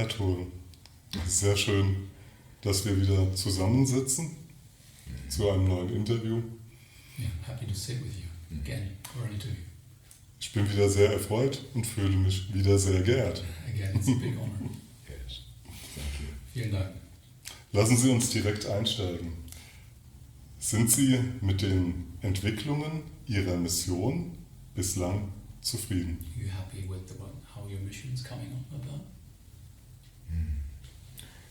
Herr Toel, es ist sehr schön, dass wir wieder zusammensitzen zu einem neuen Interview. Yeah, happy to sit with you again for an interview. Ich bin wieder sehr erfreut und fühle mich wieder sehr geehrt. Again, it's a big honor. Yes, thank you. Vielen Dank. Lassen Sie uns direkt einsteigen. Sind Sie mit den Entwicklungen Ihrer Mission bislang zufrieden? Are you happy with how your mission is coming on about?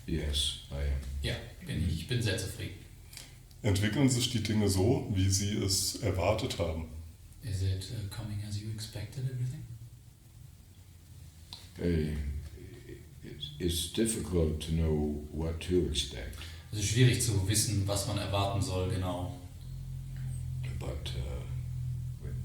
Yes, I am. Ja, ich bin sehr zufrieden. Entwickeln sich die Dinge so, wie Sie es erwartet haben? Is it coming as you expected everything? It's difficult to know what to expect, Es ist schwierig zu wissen, was man erwarten soll, genau. but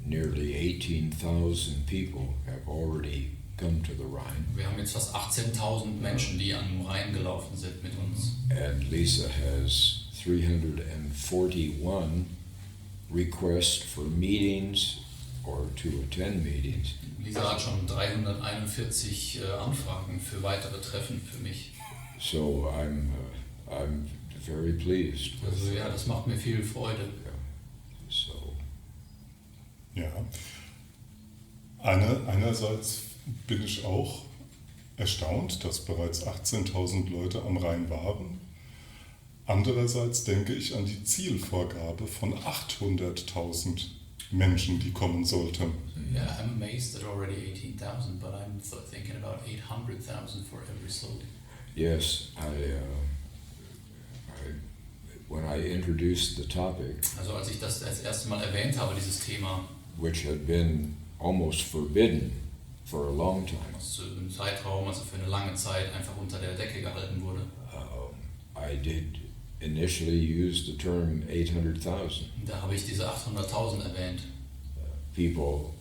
nearly 18,000 people have already come to the Rhine, Wir haben jetzt fast 18.000 Menschen, die am Rhein gelaufen sind mit uns. and Lisa has 341 requests for meetings or to attend meetings. Lisa hat schon 341 Anfragen für weitere Treffen für mich. So I'm very pleased with Also ja, das macht mir viel Freude. So Ja. Einerseits bin ich auch erstaunt, dass bereits 18.000 Leute am Rhein waren. Andererseits denke ich an die Zielvorgabe von 800.000 Menschen, die kommen sollten. Yeah, I'm amazed at already 18,000, but I'm thinking about 800,000 for every soul. yes, when I introduced the topic, Also als ich das erste Mal erwähnt habe, dieses Thema, which had been almost forbidden for a long time, was zu einem Zeitraum, also für eine lange Zeit, einfach unter der Decke gehalten wurde, I did initially use the term 800,000. da habe ich diese 800.000 erwähnt. People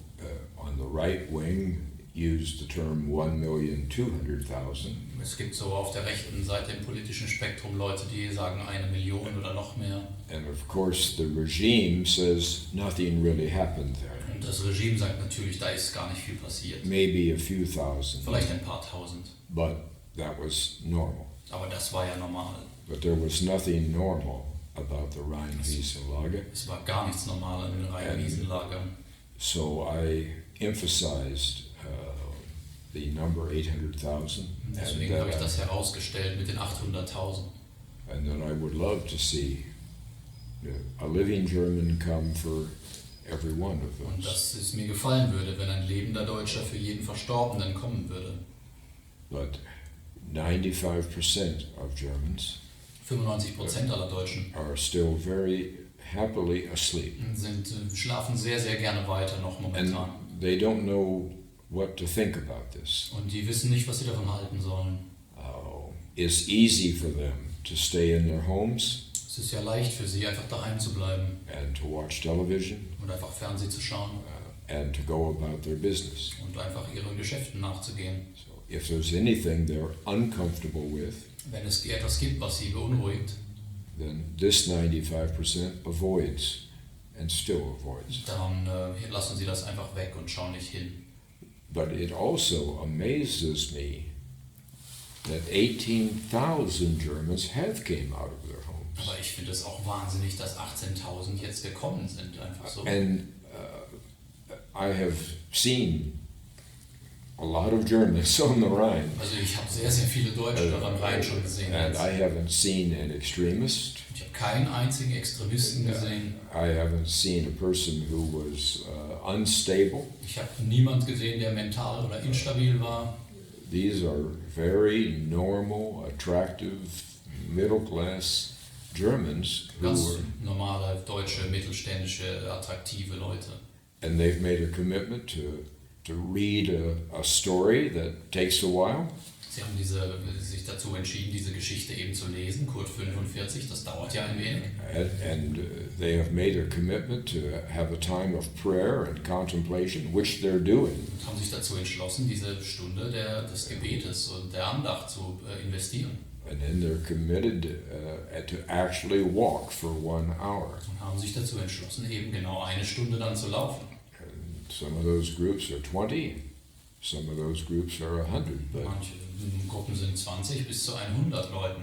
on the right wing used the term 1,200,000. Es gibt so auf der rechten Seite im politischen Spektrum Leute, die sagen 1 Million oder noch mehr. And of course, the regime says nothing really happened there. Und das Regime sagt natürlich, da ist gar nicht viel passiert. Maybe a few thousand, Vielleicht ein paar tausend. but that was normal. Aber das war ja normal. But there was nothing normal about the Rhine-Wiesenlager. Es war gar nichts normal in den Rhein-Wiesenlagern. So I emphasized the number 800,000, Deswegen habe ich das herausgestellt mit den 800.000. and then I would love to see a living German come for every one of Und those. dass es mir gefallen würde, wenn ein lebender Deutscher für jeden Verstorbenen kommen würde. But 95% of Germans 95% aller Deutschen are still very happily asleep, schlafen sehr, sehr gerne weiter noch and momentan. they don't know what to think about this. Und die wissen nicht, was sie davon halten sollen. It's easy for them to stay in their homes Es ist ja leicht für sie, einfach daheim zu bleiben and to watch television und einfach Fernsehen zu schauen and to go about their business. und einfach ihren Geschäften nachzugehen. So if there's anything they're uncomfortable with, Wenn es etwas gibt, was sie beunruhigt, then this 95% avoids and still avoids. dann lassen sie das einfach weg und schauen nicht hin. But it also amazes me that 18,000 Germans have came out of their homes. Aber ich finde es auch wahnsinnig, dass 18.000 jetzt gekommen sind, einfach so. And I have seen a lot of Germans on the Rhine, Also ich habe sehr, sehr viele Deutsche dort am Rhein schon gesehen. and Jetzt. I haven't seen an extremist. Ich habe keinen einzigen Extremisten gesehen. I haven't seen a person who was unstable. Ich habe niemand gesehen, der mental oder instabil war. These are very normal, attractive, middle-class Germans who Ganz were, normale, deutsche, mittelständische, attraktive Leute. and they've made a commitment to read a story that takes a while, Sie haben sich dazu entschieden, diese Geschichte eben zu lesen, Kurt 45, das dauert ja ein wenig. and they have made a commitment to have a time of prayer and contemplation, which they're doing. Und haben sich dazu entschlossen, diese Stunde des Gebetes und der Andacht zu investieren. And then they're committed to actually walk for 1 hour. Und haben sich dazu entschlossen, eben genau eine Stunde dann zu laufen. And some of those groups are 20, Some of those groups are 100, Manche Gruppen sind 20 bis zu 100 Leuten.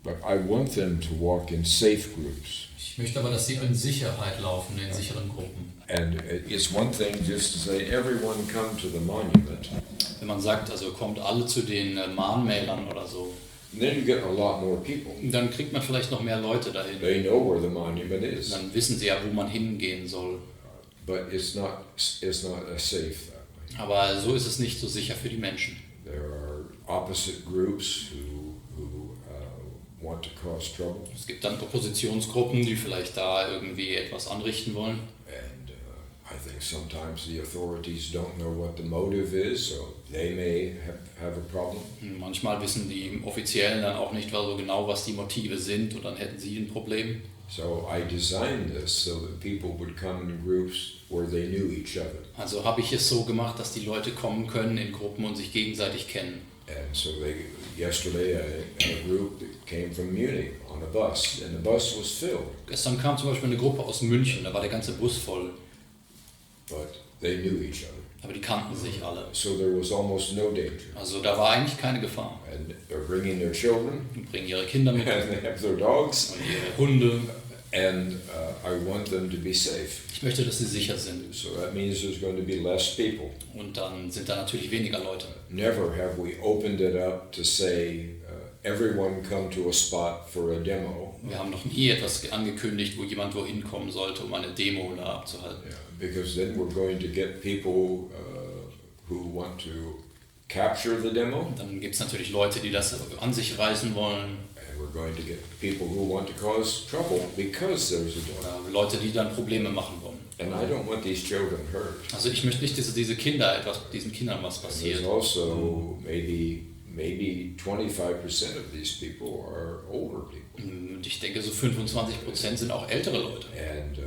but I want them to walk in safe groups. Ich möchte aber, dass sie in Sicherheit laufen, in sicheren Gruppen. And it's one thing just to say, everyone come to the monument. Wenn man sagt, also kommt alle zu den Mahnmälern oder so, And then you get a lot more people. dann kriegt man vielleicht noch mehr Leute dahin. They know where the monument is, Dann wissen sie ja, wo man hingehen soll. but it's not as safe that way. Aber so ist es nicht so sicher für die Menschen. There are opposite groups who want to cause trouble, Es gibt dann Oppositionsgruppen, die vielleicht da irgendwie etwas anrichten wollen. and I think sometimes the authorities don't know what the motive is, so they may have a problem. Manchmal wissen die Offiziellen dann auch nicht so genau, was die Motive sind, und dann hätten sie ein Problem. So I designed this so that people would come in groups where they knew each other. Also habe ich es so gemacht, dass die Leute kommen können in Gruppen und sich gegenseitig kennen. And so yesterday I had a group that came from Munich on a bus, and the bus was filled, Gestern kam zum Beispiel eine Gruppe aus München, da war der ganze Bus voll, but they knew each other. aber die kannten sich alle. So there was almost no danger. Also da war eigentlich keine Gefahr. And they're bringing their children, Die bringen ihre Kinder mit and they have their dogs, und ihre Hunde. and I want them to be safe. Ich möchte, dass sie sicher sind. So that means there's going to be less people. Und dann sind da natürlich weniger Leute. Never have we opened it up to say, everyone come to a spot for a demo. Wir haben noch nie etwas angekündigt, wo jemand wohin kommen sollte, um eine Demo da abzuhalten. Yeah, because then we're going to get people who want to capture the demo, Dann gibt es natürlich Leute, die das an sich reißen wollen, and we're going to get people who want to cause trouble because there's a demo. oder Leute, die dann Probleme machen wollen. And I don't want these children hurt. Also ich möchte nicht, dass diesen Kindern was And passiert. there's also maybe 25% of these people are older people, Und ich denke, so 25% sind auch ältere Leute and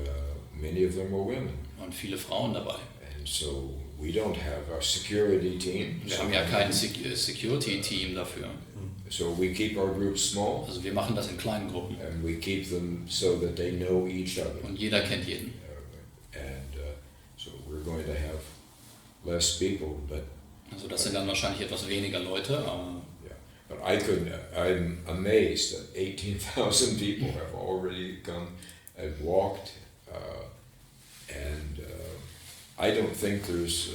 many of them are women. und viele Frauen dabei. And so we don't have a security team. Wir haben ja kein Security-Team dafür. So we keep our groups small, Also wir machen das in kleinen Gruppen and we keep them so that they know each other. und jeder kennt jeden. And so we're going to have less people, but Also das sind dann wahrscheinlich etwas weniger Leute, aber yeah. But I'm amazed that 18,000 people have already come and walked, and I don't think there's,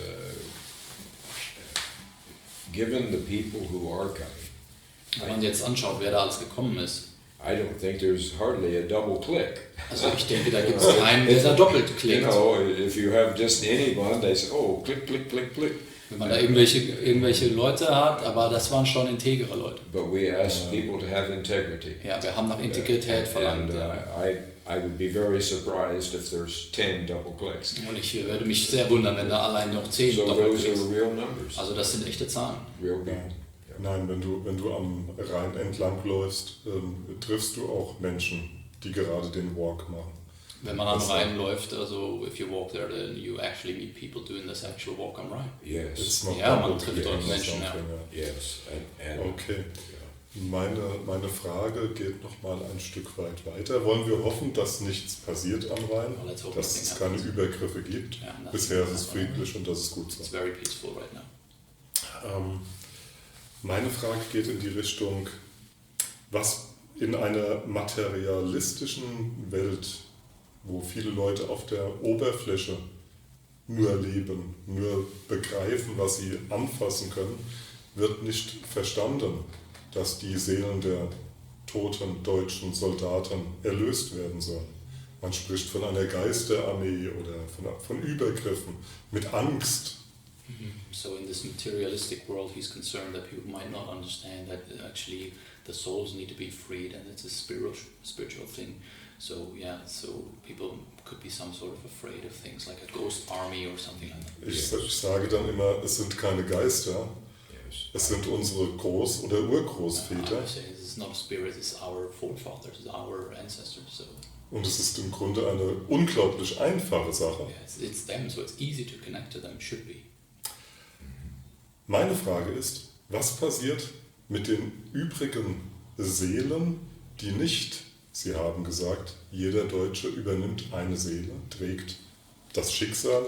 given the people who are coming, wenn man jetzt anschaut, wer da alles gekommen ist. I don't think there's hardly a double click. Also ich denke, da gibt es keinen, der da doppelt You klickt. know, if you have just anyone, they say, oh, click, click, click, click. Wenn man da irgendwelche Leute hat, aber das waren schon integere Leute. But we ask people to have integrity. Ja, wir haben nach Integrität verlangt. And Ja. I would be very surprised if there's 10 double clicks. Und ich würde mich sehr wundern, wenn da allein noch 10 So doppelt those are klickst. real numbers, Also das sind echte Zahlen. real people. Nein, wenn du am Rhein entlang läufst, triffst du auch Menschen, die gerade den Walk machen. Wenn man am Rhein läuft, also if you walk there, then you actually meet people doing this actual walk am Rhein. Yes, It's not Ja, man double trifft click, dort it's Menschen, something, ja. yes, and Okay. Meine Frage geht nochmal ein Stück weit weiter. Wollen wir hoffen, dass nichts passiert am Rhein, Well, let's hope dass nothing es keine happens. Übergriffe gibt? Ja, nothing Bisher ist es happens. friedlich und das ist gut so. It's very peaceful right now. Meine Frage geht in die Richtung, was in einer materialistischen Welt, wo viele Leute auf der Oberfläche nur leben, nur begreifen, was sie anfassen können, wird nicht verstanden, dass die Seelen der toten deutschen Soldaten erlöst werden sollen. Man spricht von einer Geisterarmee oder von Übergriffen mit Angst. So in this materialistic world, he's concerned that people might not understand that actually the souls need to be freed, and it's a spiritual thing. So yeah, so people could be some sort of afraid of things like a ghost army or something like that. Ich sage dann immer, es sind keine Geister, yes. es sind unsere Groß- oder Urgroßväter I say it's not a spirit; it's our forefathers, it's our ancestors. So und es ist im Grunde eine unglaublich einfache Sache. yeah, it's them, so it's easy to connect to them. Should be. Meine Frage ist, was passiert mit den übrigen Seelen, die nicht, Sie haben gesagt, jeder Deutsche übernimmt eine Seele, trägt das Schicksal,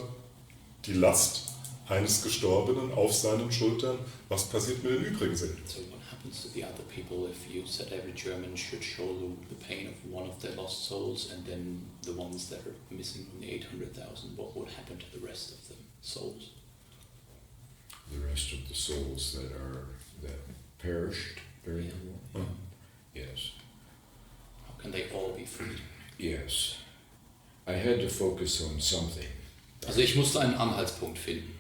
die Last eines Gestorbenen auf seinen Schultern, was passiert mit den übrigen Seelen? So what happens to the other people if you said every German should show the pain of one of their lost souls, and then the ones that are missing from the 800,000, what would happen to the rest of the souls? The rest of the souls that perished during the war? Yes. How can they all be freed? Yes. I had to focus on something. Also ich musste einen Anhaltspunkt finden.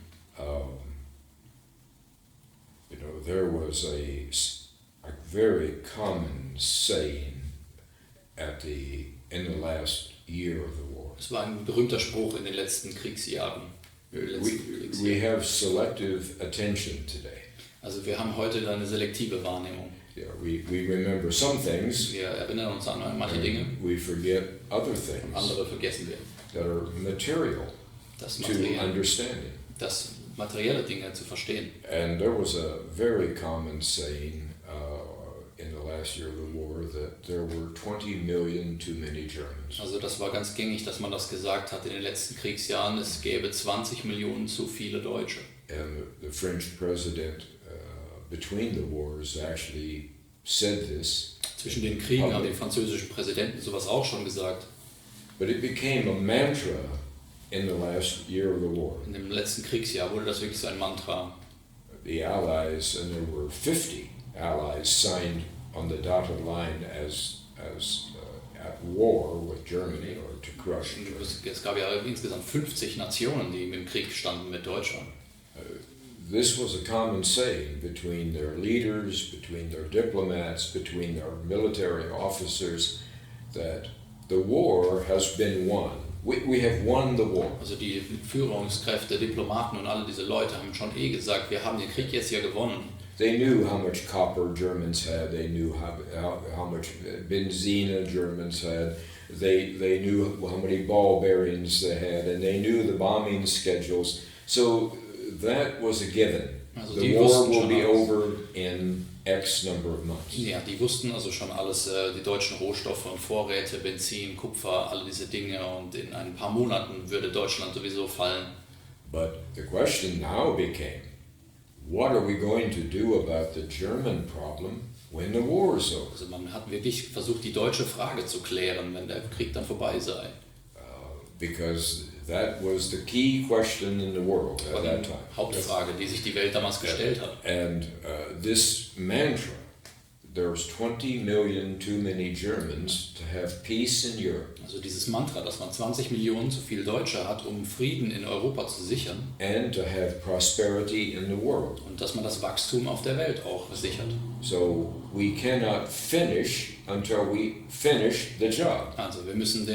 There was a very common saying in the last year of the war. Es war ein berühmter Spruch in den letzten Kriegsjahren. We have selective attention today. Also wir haben heute eine selektive Wahrnehmung. Yeah, we remember some things. Wir erinnern uns an manche Dinge. We forget other Und things andere vergessen wir. that are material Das to understanding. das materielle Dinge zu verstehen. And there was a very common saying in the last year of the war that there were 20 million too many Germans. Also das war ganz gängig, dass man das gesagt hat in den letzten Kriegsjahren, es gäbe 20 Millionen zu viele Deutsche. And the French president between the wars actually said this. Zwischen den Kriegen haben die französischen Präsidenten sowas auch schon gesagt. But it became a mantra in the last year of the war. In dem letzten Kriegsjahr wurde das wirklich so ein Mantra. The Allies, and there were 50 allies signed on the dotted line as at war with Germany or to crush Germany. Es gab ja insgesamt 50 Nationen, die im Krieg standen mit Deutschland. This was a common saying between their leaders, between their diplomats, between their military officers, that the war has been won. We have won the war. Also die Führungskräfte, Diplomaten und alle diese Leute haben schon gesagt, wir haben den Krieg jetzt ja gewonnen. They knew how much copper Germans had. They knew how much benzina Germans had. They knew how many ball bearings they had, and they knew the bombing schedules. So that was a given. Also The war will be over in X number of months. Ja, die wussten also schon alles, die deutschen Rohstoffe und Vorräte, Benzin, Kupfer, alle diese Dinge, und in ein paar Monaten würde Deutschland sowieso fallen. But the question now became, what are we going to do about the German problem when the war is over? Also man hat wirklich versucht, die deutsche Frage zu klären, wenn der Krieg dann vorbei sei. Because that was the key question in the world at that time. Hauptfrage, die sich die Welt damals gestellt hat. And this mantra, there's 20 million too many Germans to have peace in Europe. Also dieses Mantra, dass man 20 Millionen zu viel Deutsche hat, um Frieden in Europa zu sichern. And to have prosperity in the world. Und dass man das Wachstum auf der Welt auch sichert. So we cannot finish until we finish the job. Also wir müssen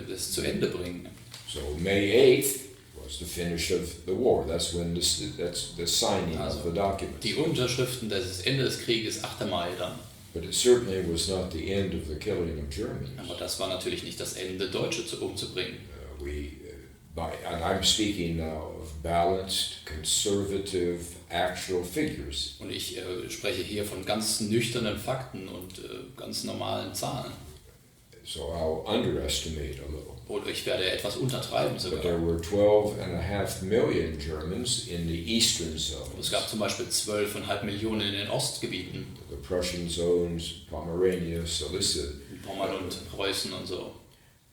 das zu Ende bringen. So May 8th was the finish of the war. That's the signing of the document. Die Unterschriften, das Ende des Krieges, 8. Mai dann. But it certainly was not the end of the killing of Germans. Aber das war natürlich nicht das Ende, Deutsche umzubringen. And I'm speaking now of balanced, conservative, actual figures. Und ich spreche hier von ganz nüchternen Fakten und ganz normalen Zahlen. So I'll underestimate a little. Und ich werde etwas untertreiben But sogar. there were 12.5 million Germans in the eastern zones. Es gab zum Beispiel 12,5 Millionen in den Ostgebieten. The Prussian zones, Pomerania, Silesia. Pommern und Preußen und so.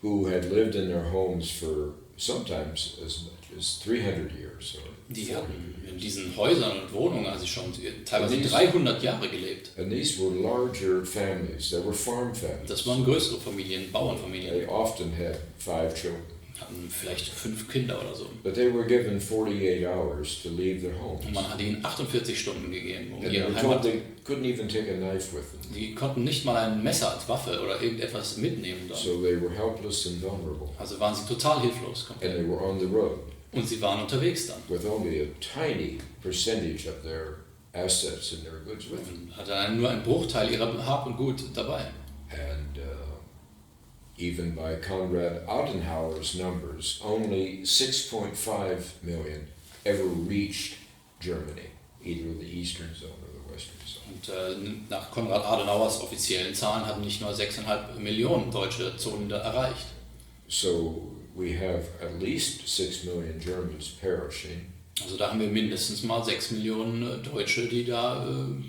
Who had lived in their homes for sometimes as much as 300 years. Die hatten in diesen Häusern und Wohnungen also schon teilweise 300 Jahre gelebt. And these were larger families. They were farm families. Das waren größere Familien, Bauernfamilien. They often had 5 children. Hatten vielleicht 5 Kinder oder so. But they were given 48 hours to leave their homes. Und man hat ihnen 48 Stunden gegeben, um And they ihre were told Heimat. they couldn't even take a knife with them. Die konnten nicht mal ein Messer als Waffe oder irgendetwas mitnehmen dann. So they were helpless and vulnerable. Also waren sie total hilflos. And they were on the road Und sie waren unterwegs dann. with only a tiny percentage of their assets and their goods with them. Und hatten nur einen Bruchteil ihrer Hab und Gut dabei. And even by Konrad Adenauer's numbers, only 6.5 million ever reached Germany, either the eastern zone or the western zone. Und nach Konrad Adenauers offiziellen Zahlen hatten nicht nur 6,5 Millionen deutsche Zonen erreicht. So we have at least 6 million Germans perishing. Also da haben wir mindestens mal 6 Millionen Deutsche, die da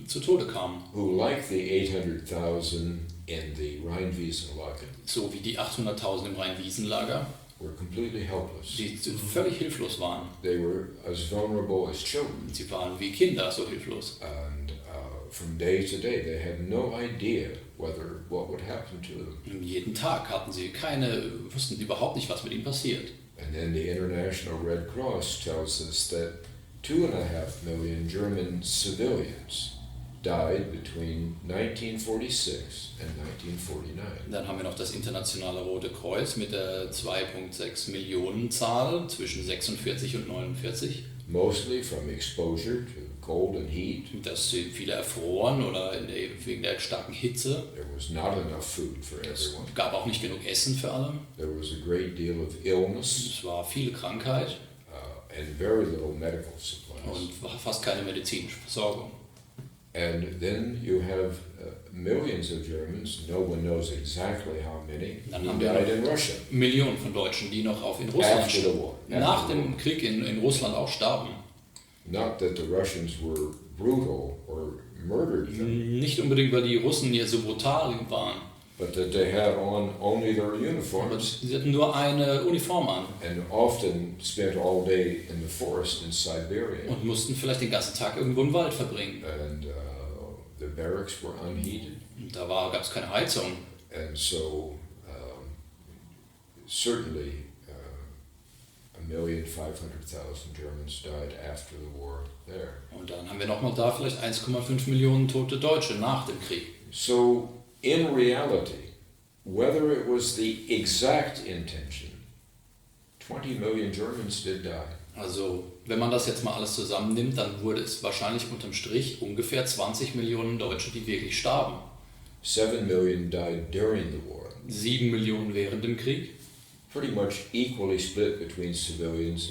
zu Tode kamen. who, like the 800,000 in the Rheinwiesenlager, So wie die 800.000 im Rhein-Wiesen-Lager, were completely helpless. die völlig hilflos waren. They were as vulnerable as children. Sie waren wie Kinder so hilflos. And from day to day, they had no idea what would happen to them. Jeden Tag wussten überhaupt nicht, was mit ihnen passiert. And then the International Red Cross tells us that 2.5 million German civilians died between 1946 and 1949. Dann haben wir noch das Internationale Rote Kreuz mit der 2,6 Millionen Zahl zwischen 46 und 49. Mostly from exposure to cold and heat. Dass viele erfroren oder wegen der starken Hitze. There was not enough food for Es everyone. gab auch nicht genug Essen für alle. There was a great deal of illness Es war viel Krankheit and very little medical supplies. und war fast keine medizinische Versorgung. And then you have millions of Germans, no one knows exactly how many, Dann who haben wir died in Russia Millionen von Deutschen, die noch in Russland after the war. nach dem Krieg in Russland auch starben. Not that the Russians were brutal or murdered them, Nicht unbedingt, weil die Russen hier so brutal waren, but that they had on only their aber uniforms sie hatten nur eine Uniform an and often spent all day in the forest in Siberia. und mussten vielleicht den ganzen Tag irgendwo im Wald verbringen. And the barracks were unheated. Und da gab es keine Heizung. And so certainly 1,500,000 Germans died after the war there. Und dann haben wir nochmal da vielleicht 1,5 Millionen tote Deutsche nach dem Krieg. So in reality, whether it was the exact intention, 20 million Germans did die. Also, wenn man das jetzt mal alles zusammennimmt, dann wurde es wahrscheinlich unterm Strich ungefähr 20 Millionen Deutsche, die wirklich starben. 7 million died during the war. 7 Millionen während dem Krieg. Pretty much equally split between civilians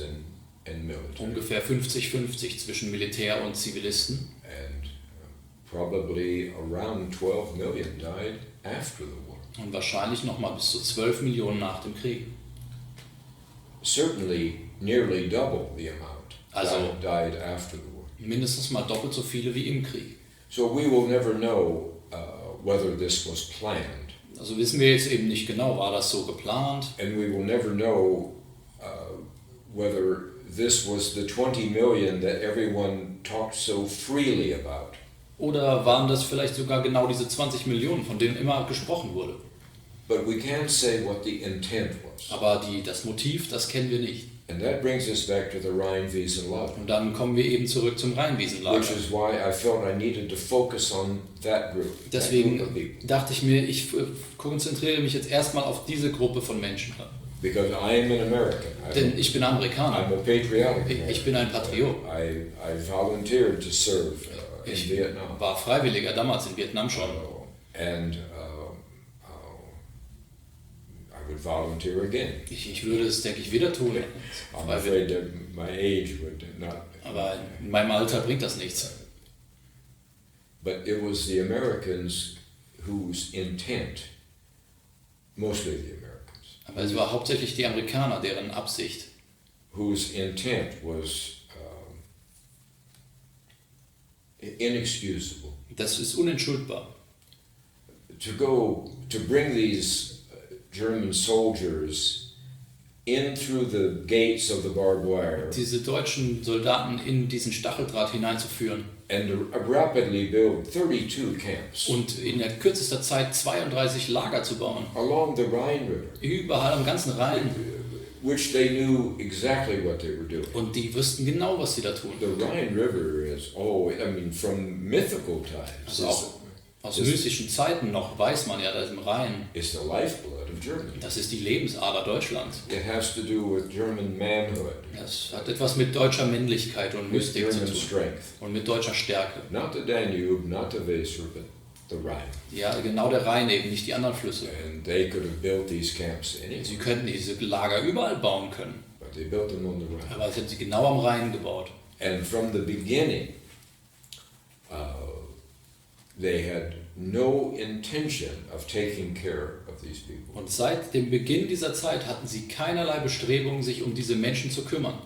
and military. Ungefähr 50-50 zwischen Militär und Zivilisten. And probably around 12 million died after the war. Und wahrscheinlich nochmal bis zu 12 Millionen nach dem Krieg. Certainly nearly double the amount Also- died after the war. Mindestens mal doppelt so viele wie im Krieg. So we will never know whether this was planned, Also wissen wir jetzt eben nicht genau, war das so geplant? and we will never know whether this was the 20 million that everyone talked so freely about. Oder waren das vielleicht sogar genau diese 20 Millionen, von denen immer gesprochen wurde? But we can't say what the intent was. Aber das Motiv, das kennen wir nicht. And that brings us back to the Rhine-Wiesenlager, Und dann kommen wir eben zurück zum Rheinwiesenlager. which is why I felt I needed to focus on that group, that group of Deswegen people. dachte ich mir, ich konzentriere mich jetzt erstmal auf diese Gruppe von Menschen. Because I'm an American. Denn ich bin Amerikaner. I'm a patriotic Ich bin ein Patriot. I volunteered to serve in Ich Vietnam. war Freiwilliger damals in Vietnam schon. And I would volunteer again. Ich würde es, denke ich, wieder tun. I'm Freiwillig. afraid that my age would not. Aber in meinem Alter bringt das nichts. But it was the Americans whose intent, mostly the Americans, Aber es war hauptsächlich die Amerikaner, deren Absicht, whose intent was inexcusable. das ist unentschuldbar. To bring these German soldiers in through the gates of the barbed wire Diese deutschen Soldaten in diesen Stacheldraht hineinzuführen and to rapidly build 32 camps und in der kürzester Zeit 32 Lager zu bauen, along the Rhine River, überall am ganzen Rhein. which they knew exactly what they were doing. Und die wussten genau, was sie da tun. The Rhine River is from mythical times, Also auch aus mystischen Zeiten noch weiß man ja, dass im Rhein, is the lifeblood of Germany. das ist die Lebensader Deutschlands. It has to do with German manhood, Das hat etwas mit deutscher Männlichkeit und with Mystik zu German tun strength. und mit deutscher Stärke. Not the Danube, not the Weser, but the Rhine. Ja, genau der Rhein eben, nicht die anderen Flüsse. And they could have built these camps anywhere, Sie könnten diese Lager überall bauen können, but they built them on the Rhine. aber sie haben sie genau am Rhein gebaut. And from the beginning, they had no intention of taking care of these people. Und seit dem Beginn dieser Zeit hatten sie keinerlei Bestrebungen, sich um diese Menschen zu kümmern.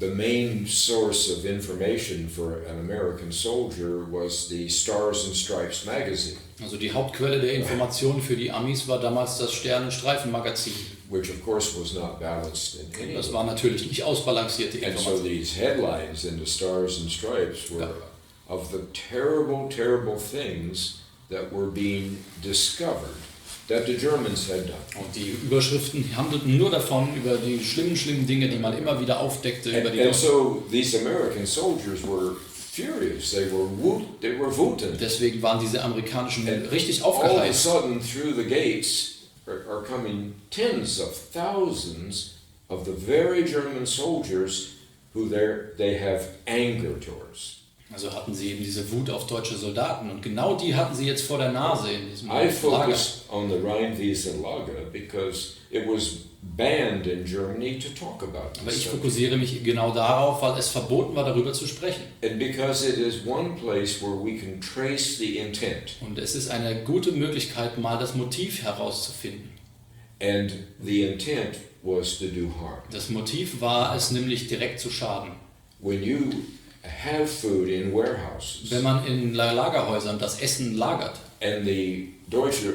the main source of information for an American soldier was the Stars and Stripes magazine. Also die Hauptquelle der Informationen für die Amis war damals das Stern-Streifen-Magazin. Which of course was not balanced in any Das way. war natürlich nicht ausbalancierte And so Information. these headlines in the Stars and Stripes were of the terrible, terrible things that were being discovered that the Germans had done. Und die Überschriften handelten nur davon, über die schlimmen Dinge, die man immer wieder aufdeckte. Über die And so these American soldiers were furious. They were wütend. Deswegen waren diese amerikanischen richtig All of a aufgeheizt. sudden, through the gates are coming tens of thousands of the very German soldiers who they have anger towards. Also hatten sie eben diese Wut auf deutsche Soldaten und genau die hatten sie jetzt vor der Nase in diesem I Lager. focused on the Rheinwiese-Lager because it was banned in Germany to talk about Aber this ich subject. fokussiere mich genau darauf, weil es verboten war, darüber zu sprechen. And because it is one place where we can trace the intent. Und es ist eine gute Möglichkeit, mal das Motiv herauszufinden. And the intent was to do harm. Das Motiv war es nämlich direkt zu schaden. When you have food in warehouses Wenn man in Lagerhäusern das Essen lagert and the Deutsche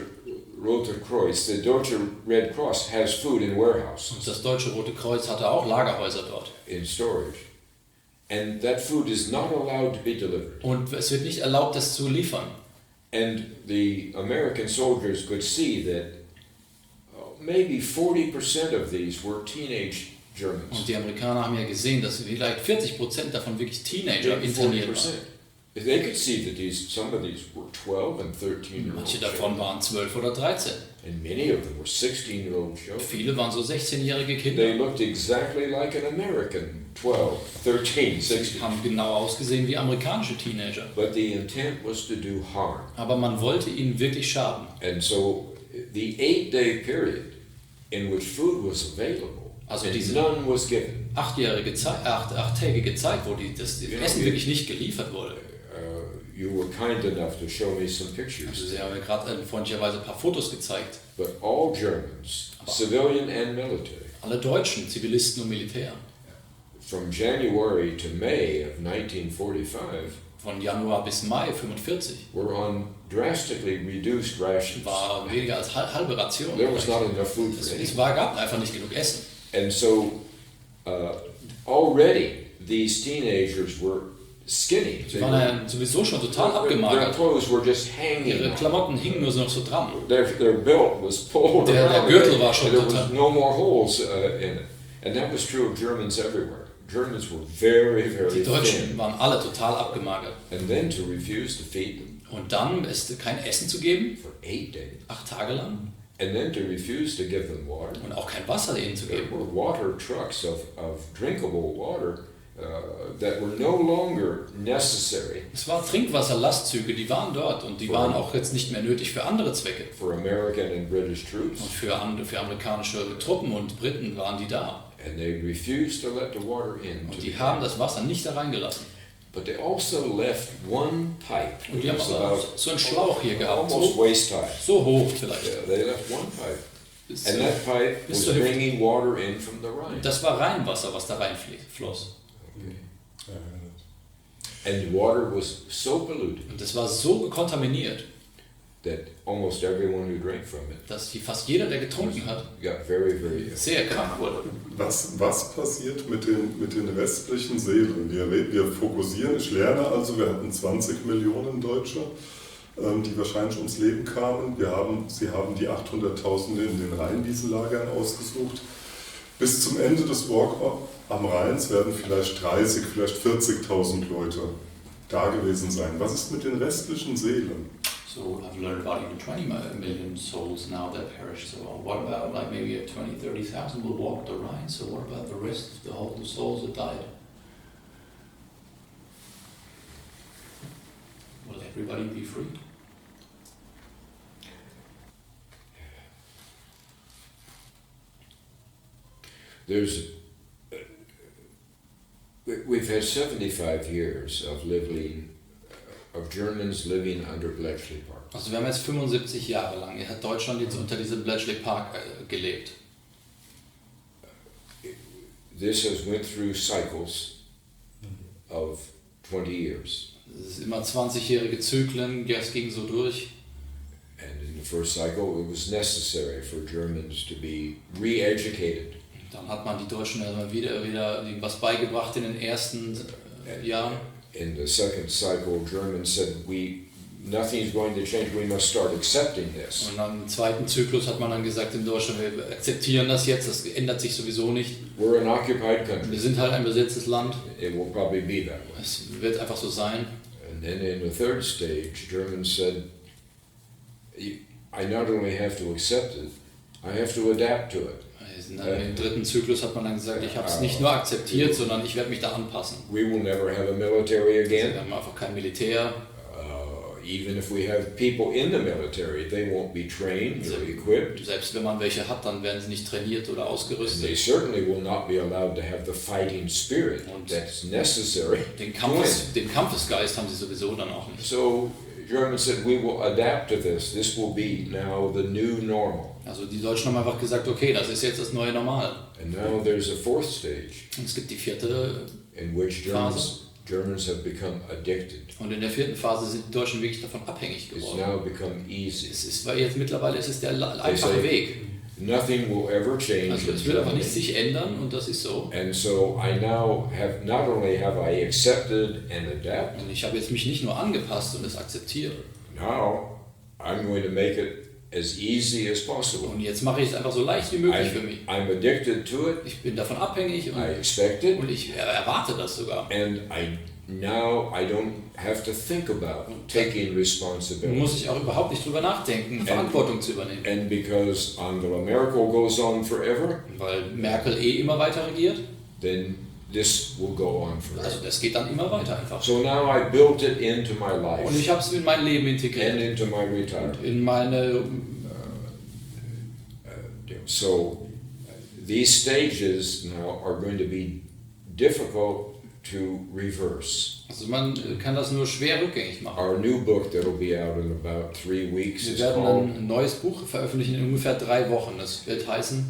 Rote Kreuz, the Deutsche Red Cross has food in warehouses und das Deutsche Rote Kreuz hatte auch Lagerhäuser dort in storage, and that food is not allowed to be delivered. und es wird nicht erlaubt, das zu liefern. And the American soldiers could see that maybe 40% of these were teenage Germans. Und die Amerikaner haben ja gesehen, dass vielleicht 40% davon wirklich Teenager Maybe interniert 40%. waren. They could see that some of these were 12 and 13-year-old Manche davon children. waren 12 oder 13. And many of them were 16-year-old children. Viele waren so 16-jährige Kinder. They looked exactly like an American 12, 13, 16. Haben genau ausgesehen wie amerikanische Teenager. But the intent was to do harm. Aber man wollte ihnen wirklich schaden. And so the 8-day period in which food was available Also and diese none was given. achttägige Zeit, wo das Ja, Essen wir- wirklich nicht geliefert wurde. You were kind enough to show me some Also pictures. sie haben mir gerade freundlicherweise ein paar Fotos gezeigt. But all Germans, civilian and military, Alle Deutschen, Zivilisten und Militär. from January to May of 1945, Von Januar bis Mai 45 were on drastically reduced rations. war weniger als halbe Ration. There was not enough food for anyone. Gab einfach nicht genug Essen. And so already these teenagers were skinny. Sie waren ja sowieso schon total Their abgemagert. clothes were just hanging. Ihre Klamotten hingen nur noch so dran. Their belt was pulled Der around. Gürtel war schon and there was total. no more holes in it. And that was true of Germans everywhere. Germans were very, Die very Deutschen thin. waren alle total abgemagert. And then to refuse to feed them Und dann ist kein Essen zu geben, for 8 days. 8 Tage lang, And then to refuse to give them water. und auch kein Wasser ihnen zu There geben. were water trucks of drinkable water that were no longer necessary Es waren Trinkwasserlastzüge, die waren dort und die waren auch jetzt nicht mehr nötig für andere Zwecke. for American and British troops. Und für amerikanische Truppen und Briten waren die da. And they refused to let the water in. Und To die the haben das Wasser nicht da reingelassen. But they also left one pipe. Und die haben It was aber about so einen Schlauch hier gehabt, almost so, waist high. so hoch vielleicht. Yeah, they left one pipe. Bis, And that pipe bis was zur Hüfte. bringing water in from the Rhine. Das war Rheinwasser, was da reinfloss. And the water was so polluted Und das war so kontaminiert, that almost everyone who drank from it dass fast jeder, der getrunken hat, got very, very ill. sehr krank wurde. Was passiert mit den restlichen Seelen? Wir fokussieren, ich lerne also, wir hatten 20 Millionen Deutsche, die wahrscheinlich ums Leben kamen. Sie haben die 800.000 in den Rheinwiesenlagern ausgesucht. Bis zum Ende des Walk am Rhein werden vielleicht 30, vielleicht 40.000 Leute da gewesen sein. Was ist mit den restlichen Seelen? So I've learned about even 20 million souls now that perished. So what about like maybe 20, 30,000 will walk the Rhine? So what about the rest of the souls that died? Will everybody be free? We've had 75 years of Germans living under Bletchley Park. Also wir haben jetzt 75 Jahre lang, hat Deutschland jetzt unter diesem Bletchley Park gelebt. this has went through cycles of 20 years. Es ist immer 20-jährige Zyklen, das ging so durch. And in the first cycle, it was necessary for Germans to be re-educated. Dann hat man die Deutschen erstmal wieder irgendwas beigebracht in den ersten Jahren. In the second cycle, Germans said, nothing's going to change, we must start accepting this. Und im zweiten Zyklus hat man dann gesagt in Deutschland, wir akzeptieren das jetzt, das ändert sich sowieso nicht. We're an occupied country. Wir sind halt ein besetztes Land. It will probably be that way. Es wird einfach so sein. And then in the third stage, Germans said, I not only have to accept it, I have to adapt to it. Im dritten Zyklus hat man dann gesagt, ich habe es nicht nur akzeptiert, sondern ich werde mich da anpassen. We will never have a military again. Wir haben einfach kein Militär. Even if we have people in the military, they won't be trained or equipped. Selbst wenn man welche hat, dann werden sie nicht trainiert oder And ausgerüstet. they certainly will not be allowed to have the fighting spirit that's necessary. Den Kampfesgeist haben sie sowieso dann auch nicht. So Germans said, we will adapt to this. This will be now the new normal. Also die Deutschen haben einfach gesagt, okay, das ist jetzt das neue Normal. And now there's a fourth stage Und es gibt die vierte in which Phase. Germans have become addicted. Und in der vierten Phase sind die Deutschen wirklich davon abhängig It's geworden. now become easy. Weil jetzt mittlerweile ist es der einfache Weg. Nothing will ever change. Also in es wird einfach Germany. nicht sich ändern und das ist so. And so I now have, not only have I accepted and adapted, Und ich habe jetzt mich nicht nur angepasst und es akzeptiert. now I'm going to make it as easy as possible. Und jetzt mache ich es einfach so leicht wie möglich für mich. I'm addicted to it. Ich bin davon abhängig I expect it. und ich erwarte das sogar. And now I don't have to think about taking Nun responsibility. muss ich auch überhaupt nicht drüber nachdenken, Verantwortung zu übernehmen. And because Angela Merkel goes on forever, Weil Merkel immer weiter regiert, then this will go on forever. also das geht dann immer weiter einfach. So now I built it into my Und ich life habe es in mein Leben and integriert, into my retirement. in meine. So these stages now are going to be difficult to reverse. Also man kann das nur schwer rückgängig machen. Our new book that'll be out in about 3 weeks Wir is werden called ein neues Buch veröffentlichen in ungefähr 3 Wochen. Das wird heißen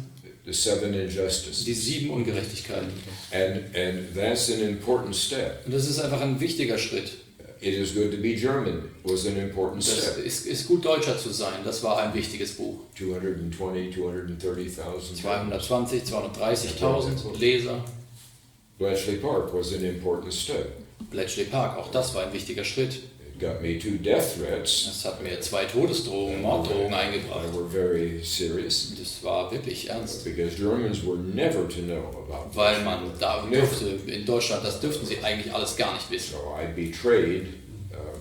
The Seven Die Injustices. 7 Ungerechtigkeiten. And that's an important step. Und das ist einfach ein wichtiger Schritt. It is good to be German was an important Das step. ist gut, Deutscher zu sein. Das war ein wichtiges Buch. 220, 230,000. 220, 230.000 Leser. Bletchley Park was an important step. Bletchley Park, auch das war ein wichtiger Schritt. It got me 2 death threats. Das hat mir 2 Todesdrohungen, Morddrohungen eingebracht. They were very serious Das war wirklich ernst. because Germans were never to know about Weil man da dürfte, in Deutschland, das dürften sie eigentlich alles gar nicht wissen. So I betrayed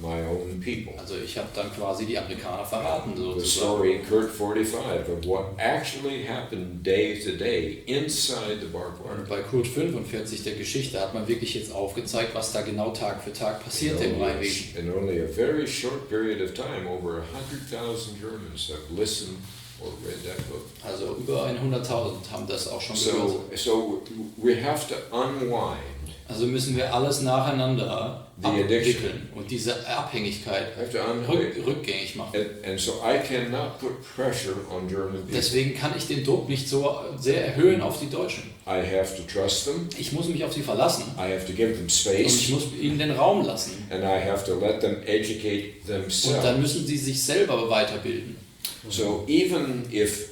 my own people. Also ich habe dann quasi die Amerikaner verraten The sozusagen. story, Kurt 45, of what actually happened day to day inside the barbed wire. Und bei Kurt 45 der Geschichte hat man wirklich jetzt aufgezeigt, was da genau Tag für Tag passierte im Rheinweg. In only a very short period of time, over 100,000 Germans have listened or read that book. Also über 100.000 haben das auch schon gehört. So we have to unwind. Also müssen wir alles nacheinander The addiction. abwickeln und diese Abhängigkeit I have to unwind. rückgängig machen. And so I cannot put pressure on German people. Deswegen kann ich den Druck nicht so sehr erhöhen auf die Deutschen. I have to trust them. Ich muss mich auf sie verlassen I have to give them und ich space. muss ihnen den Raum lassen. And I have to let them educate Und dann themselves. müssen sie sich selber weiterbilden. So even if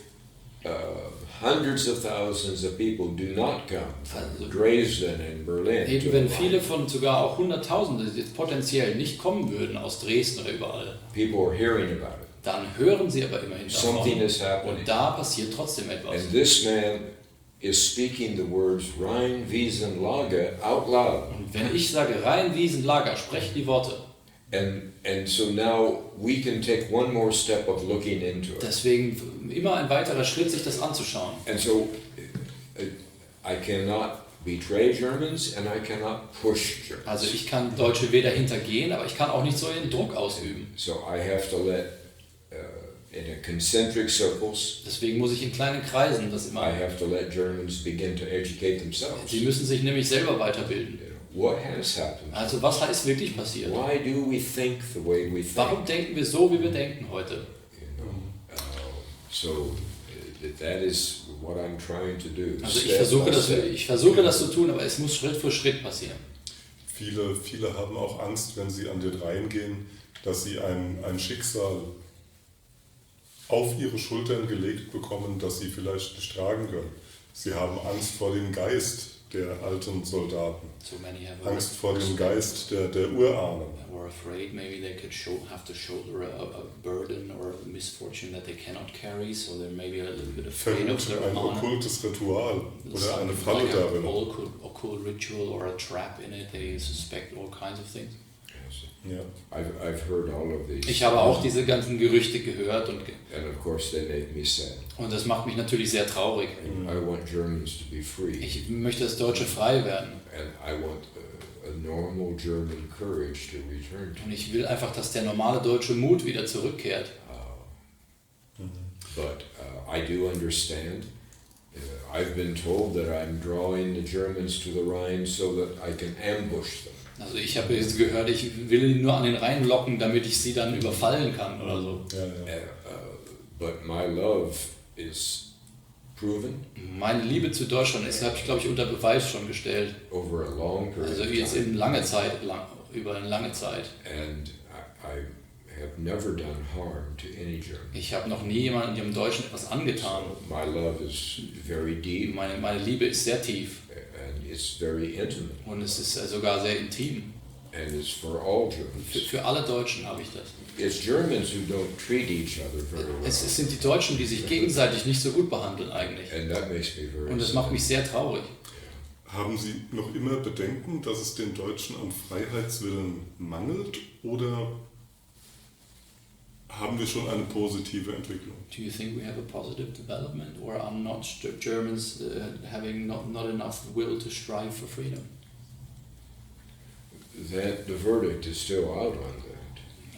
hundreds of thousands of people do not come Also, from Dresden and Berlin to eben the wenn viele line, von sogar auch Hunderttausende jetzt potenziell nicht kommen würden aus Dresden oder überall, people are hearing about it. dann hören sie aber immerhin Something davon. is happening. Und da passiert trotzdem etwas. And this man is speaking the words Rhein, Wiesen, Lage out loud. Und wenn ich sage Rhein, Wiesen, Lager, sprecht die Worte. And so now we can take one more step of looking into it. Deswegen immer ein weiterer Schritt, sich das anzuschauen. And so I cannot betray Germans and I cannot push Germans. Also ich kann Deutsche weder hintergehen, aber ich kann auch nicht so den Druck ausüben. So I have to let, in a concentric circles, Deswegen muss ich in kleinen Kreisen das I immer. have to let Germans begin to educate themselves. Sie müssen sich nämlich selber weiterbilden. What has happened? Also was ist wirklich passiert? Why do we think the way we think? Warum denken wir so, wie wir denken heute? So that is what I'm trying to do. Also Step ich versuche das zu tun, aber es muss Schritt für Schritt passieren. Viele haben auch Angst, wenn sie an den Rhein gehen, dass sie ein Schicksal auf ihre Schultern gelegt bekommen, das sie vielleicht nicht tragen können. Sie haben Angst vor dem Geist der alten Soldaten, So many have Angst vor dem Geist der Urahnen. were afraid maybe they could have to shoulder a burden or a misfortune that they cannot carry, so they're maybe a little bit afraid of Vermuten their ein honor. okkultes Ritual oder eine Falle like darin. an occult ritual or a trap in it. They suspect all kinds of things. Ja. I've heard all of these. Ich habe auch diese ganzen Gerüchte gehört And of course they make me sad. und das macht mich natürlich sehr traurig. I want Germans to be free. Ich möchte, dass Deutsche frei werden. And I want a normal German courage to return to. Und ich will einfach, dass der normale deutsche Mut wieder zurückkehrt. But I do understand. I've been told that I'm drawing the Germans to the Rhine so that I can ambush them. Also ich habe jetzt gehört, ich will ihn nur an den Rhein locken, damit ich sie dann überfallen kann oder so. Ja. But my love is proven Meine Liebe zu Deutschland ist, habe ich glaube ich unter Beweis schon gestellt. over a long period Also of jetzt time. in lange Zeit, über eine lange Zeit. And I have never done harm to any German. Ich habe noch nie jemandem Deutschen etwas angetan. My love is very deep Meine Liebe ist sehr tief and it's very intimate. und es ist sogar sehr intim. And it's for all Germans. Für alle Deutschen habe ich das. It's Germans who don't treat each other very well. Es sind die Deutschen, die sich gegenseitig nicht so gut behandeln eigentlich. And that makes me very Und das sad. macht mich sehr traurig. Haben Sie noch immer Bedenken, dass es den Deutschen an Freiheitswillen mangelt oder haben wir schon eine positive Entwicklung? Do you think we have a positive development, or are not Germans having not enough will to strive for freedom? That the verdict is still out on that.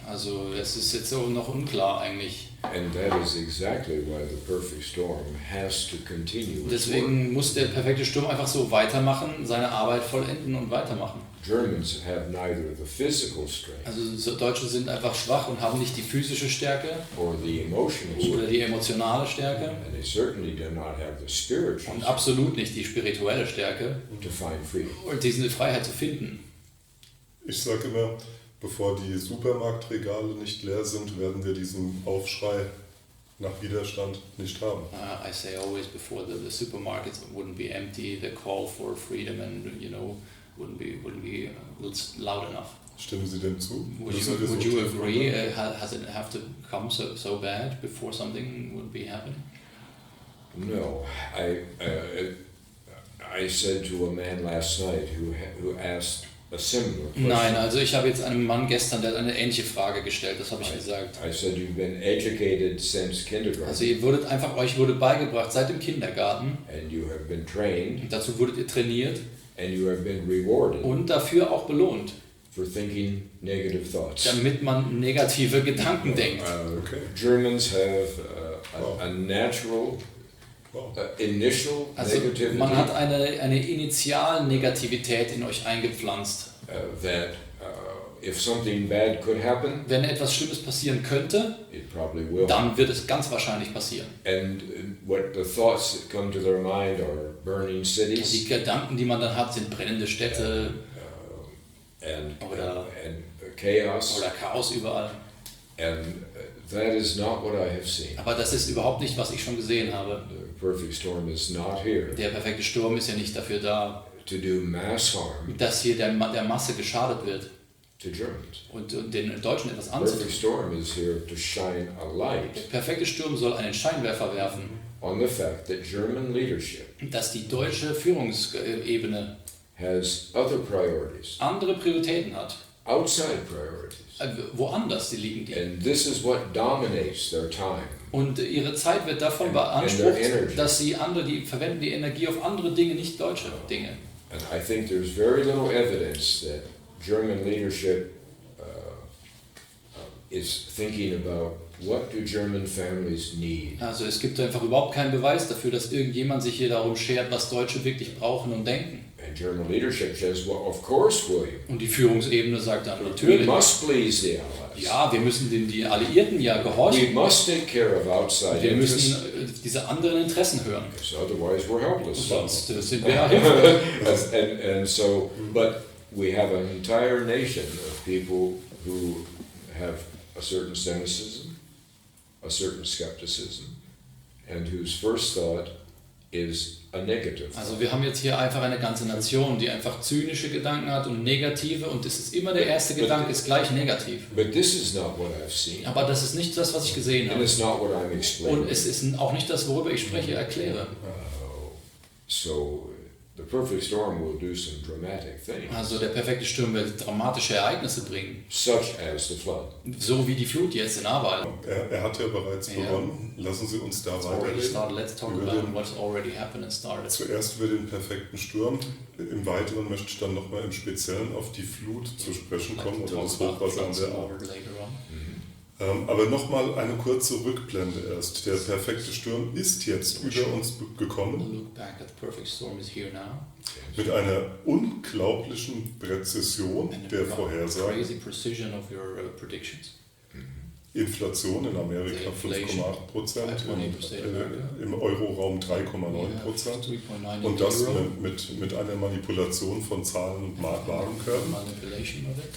Also es ist jetzt so noch unklar eigentlich. And that is exactly why the perfect storm has to continue its work. Deswegen muss der perfekte Sturm einfach so weitermachen, seine Arbeit vollenden und weitermachen. Germans have neither the physical strength Also Deutsche sind einfach schwach und haben nicht die physische Stärke or the emotional strength, oder die emotionale Stärke and they certainly do not have the spiritual und strength absolut nicht die spirituelle Stärke, to find freedom. und diese Freiheit zu finden. Ich sage immer, bevor die Supermarktregale nicht leer sind, werden wir diesen Aufschrei nach Widerstand nicht haben. I say always before the supermarkets wouldn't be empty, the call for freedom and wouldn't be loud enough. Stimmen Sie dem zu? Would Müssen wir so you tief agree? runter? Has it have to come so bad before something would be happening? No, I said to a man last night who asked a similar question. Nein, also ich habe jetzt einem Mann gestern, der hat eine ähnliche Frage gestellt, das habe ich gesagt. I said you've been educated since kindergarten Also euch wurde beigebracht seit dem Kindergarten, and you have been trained und dazu wurdet ihr trainiert and you have been rewarded und dafür auch belohnt, for thinking negative thoughts. damit man negative Gedanken denkt. Okay. Germans have a natural Wow. initial Also negativity man hat eine Initialnegativität in euch eingepflanzt. That if something bad could happen, Wenn etwas Schlimmes passieren könnte, it probably will. dann wird es ganz wahrscheinlich passieren. And what the thoughts that come to their mind are burning Die cities Gedanken, die man dann hat, sind brennende Städte and chaos. oder Chaos überall. And that is not what I have seen. Aber das ist überhaupt nicht, was ich schon gesehen habe. The perfect storm is not here Der perfekte Sturm ist ja nicht dafür da, to do mass harm dass hier der Masse geschadet wird to Germans. und den Deutschen etwas The perfect anzutun. storm is here to shine a Der light perfekte Sturm soll einen Scheinwerfer werfen, on the fact that German leadership dass die deutsche Führungsebene has other priorities, andere Prioritäten hat, outside priorities. woanders liegen die. And this is what dominates their time. Und ihre Zeit wird davon And their beansprucht, energy. dass die verwenden die Energie auf andere Dinge, nicht deutsche Dinge. And I think there's very little evidence that German leadership is thinking about what do German families need? Also es gibt einfach überhaupt keinen Beweis dafür, dass irgendjemand sich hier darum schert, was Deutsche wirklich brauchen und denken. And German leadership says, well, of course, William. Und die Führungsebene sagt dann We natürlich, must please the Allies. ja, wir müssen die Alliierten ja gehorchen. We must take care of outside Wir müssen interests. Diese anderen Interessen hören. Because otherwise we're helpless. Sonst sind wir ja hilflos. and so, but we have an entire nation of people who have a certain cynicism, a certain skepticism, and whose first thought is a negative thought. Also wir haben jetzt hier einfach eine ganze Nation, die einfach zynische Gedanken hat und negative, und es ist immer der erste Gedanke ist gleich negativ. But this is not what I've seen. Aber das ist nicht das, was ich gesehen And habe. it's not what I'm explaining. Und es ist auch nicht das, worüber ich spreche, erkläre. So the perfect storm will do some dramatic things, Also der perfekte Sturm wird dramatische Ereignisse bringen, such as the flood. so wie die Flut jetzt in Ahrweiler. Er hat ja bereits begonnen. Lassen Sie uns da It's already weiterreden. started. Let's talk Über about den- what's already happened and started. Zuerst über den perfekten Sturm. Im Weiteren möchte ich dann nochmal im Speziellen auf die Flut zu sprechen Like kommen to oder talk das about Hochwasser an floods der more Ahr. later on. Aber nochmal eine kurze Rückblende erst. Der perfekte Sturm ist jetzt über uns gekommen Look back at the perfect storm is here now. mit einer unglaublichen Präzision And der you've got Vorhersagen. crazy prozession of your predictions. Inflation in Amerika The inflation, 5,8%, 5.8% in America. im Euroraum 3,9%. 3.9 Und in das Euro. mit einer Manipulation von Zahlen und Warenkörben. Manipulation of it.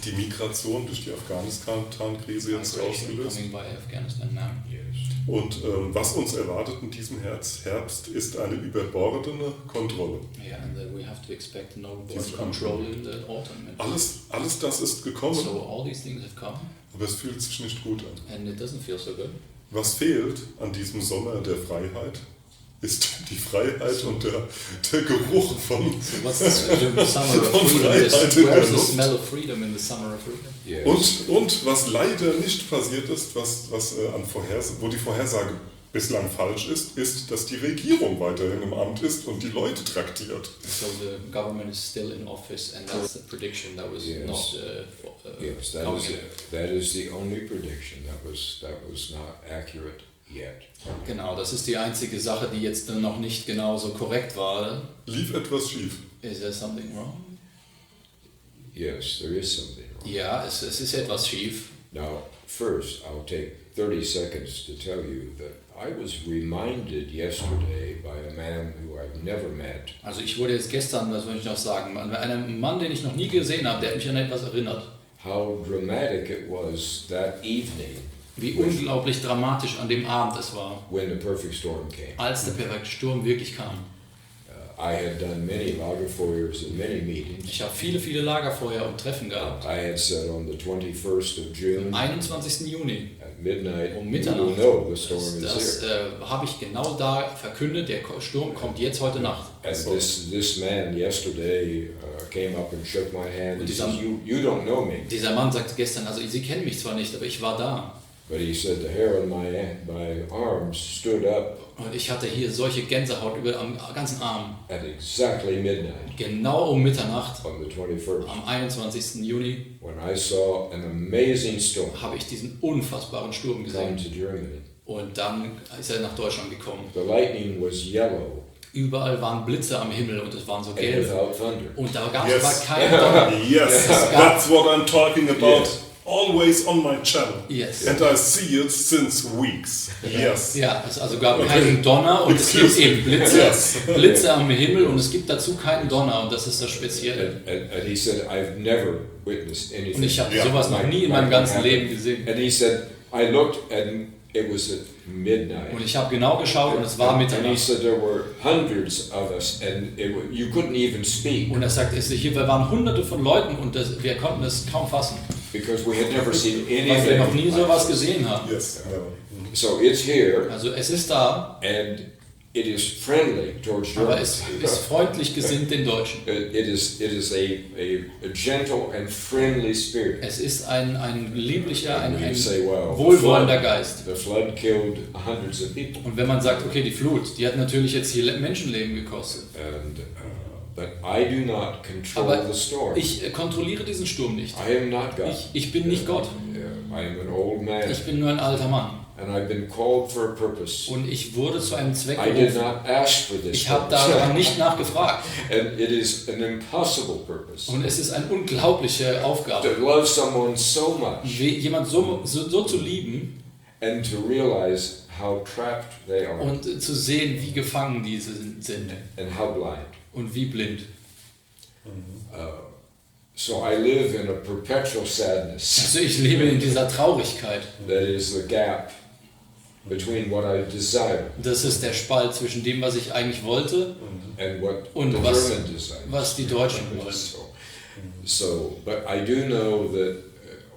Die Migration durch die Afghanistan-Krise jetzt Migration ausgelöst. coming by Afghanistan now. Und was uns erwartet in diesem Herbst ist eine überbordene Kontrolle. Yeah, and that we have to expect no border Diese control in the autumn. Alles das ist gekommen, So all these things have come, aber es fühlt sich nicht gut an. and it doesn't feel so good. Was fehlt an diesem Sommer der Freiheit, ist die Freiheit und der Geruch von... So what's the summer of Von freedom? Freiheit in der Where's the Luft. smell of freedom in the summer of freedom? Yes. Und was leider nicht passiert ist, wo die Vorhersage bislang falsch ist, dass die Regierung weiterhin im Amt ist und die Leute traktiert. So the government is still in office, and that's the prediction that was Yes. not Yes, coming in. that is the only prediction that was not accurate yet. Genau, das ist die einzige Sache, die jetzt noch nicht genau so korrekt war. Lief etwas schief. Is there something wrong? Yes, there is something wrong. Ja, es ist etwas schief. Now, first, I'll take 30 seconds to tell you that I was reminded yesterday by a man who I've never met. Also ich wurde jetzt gestern, was soll ich noch sagen, an einem Mann, den ich noch nie gesehen habe, der hat mich an etwas erinnert. How dramatic it was that evening Wie unglaublich dramatisch an dem Abend es war, when the perfect storm came. als der perfekte Sturm wirklich kam. I had done many lagerfeuers and many meetings. Ich habe viele Lagerfeuer und Treffen gehabt. I had said on the 21st of June Am 21. Juni at midnight, um you Mitternacht, will know the storm is das here. habe ich genau da verkündet, der Sturm kommt jetzt heute Nacht. And this man yesterday came up and shook my hand. Und He says, you don't know me. Dieser Mann sagte gestern, also Sie kennen mich zwar nicht, aber ich war da. But he said the hair on my arms stood up Und ich hatte hier solche Gänsehaut am ganzen Arm. at exactly midnight Genau um Mitternacht, on the 21st am 21. Juni, when I saw an amazing storm habe ich diesen unfassbaren Sturm come gesehen. to Germany. Und dann ist er nach Deutschland gekommen. The lightning was yellow Überall waren Blitze am Himmel und es waren so and gelb. without thunder. Und da gab es Yes. keinen Donner. Yes, that's what I'm talking about. Yes. Always on my channel. Yes. And I see it since weeks. Yes. Ja, es also gab keinen Donner und es gibt Excuse me. eben Blitze, Yes. Blitze am Himmel und es gibt dazu keinen Donner und das ist das Spezielle. And he said, I've never witnessed anything. Und ich habe Ja. sowas noch nie in meinem ganzen Leben gesehen. And he said, I looked and it was at midnight. Und ich habe genau geschaut und es war And he Mitternacht. said there were hundreds of us and you couldn't even speak Und er sagt, hier wir waren hunderte von Leuten und wir konnten es kaum fassen, because we had never seen weil wir noch nie anything. sowas gesehen haben. Yes. Never. So it's here Also es ist da, and it is friendly towards aber Germans. es ist freundlich gesinnt den Deutschen. It is a gentle and friendly spirit. Es ist ein lieblicher, ein You say, well, wohlwollender Geist. the flood killed hundreds of people. Und wenn man sagt, okay, die Flut, die hat natürlich jetzt hier Menschenleben gekostet. And but I do not control Aber the storm. ich kontrolliere diesen Sturm nicht. I am not God. Ich bin nicht Gott. I am an old man, Ich bin nur ein alter Mann. and I've been called for a purpose. Und ich wurde zu einem Zweck I did berufen. not ask for this Ich habe purpose. daran nicht nachgefragt. And it is an impossible purpose. Und es ist eine unglaubliche To Aufgabe, love someone so much jemand so zu lieben and to realize how trapped they are und zu sehen, wie gefangen diese sind and how blind. und wie blind. So I live in a perpetual sadness. Also ich lebe in dieser Traurigkeit. That is the gap between what I desire Das ist der Spalt zwischen dem, was ich eigentlich wollte and what und the German desire. was die Deutschen wollen. But I do know that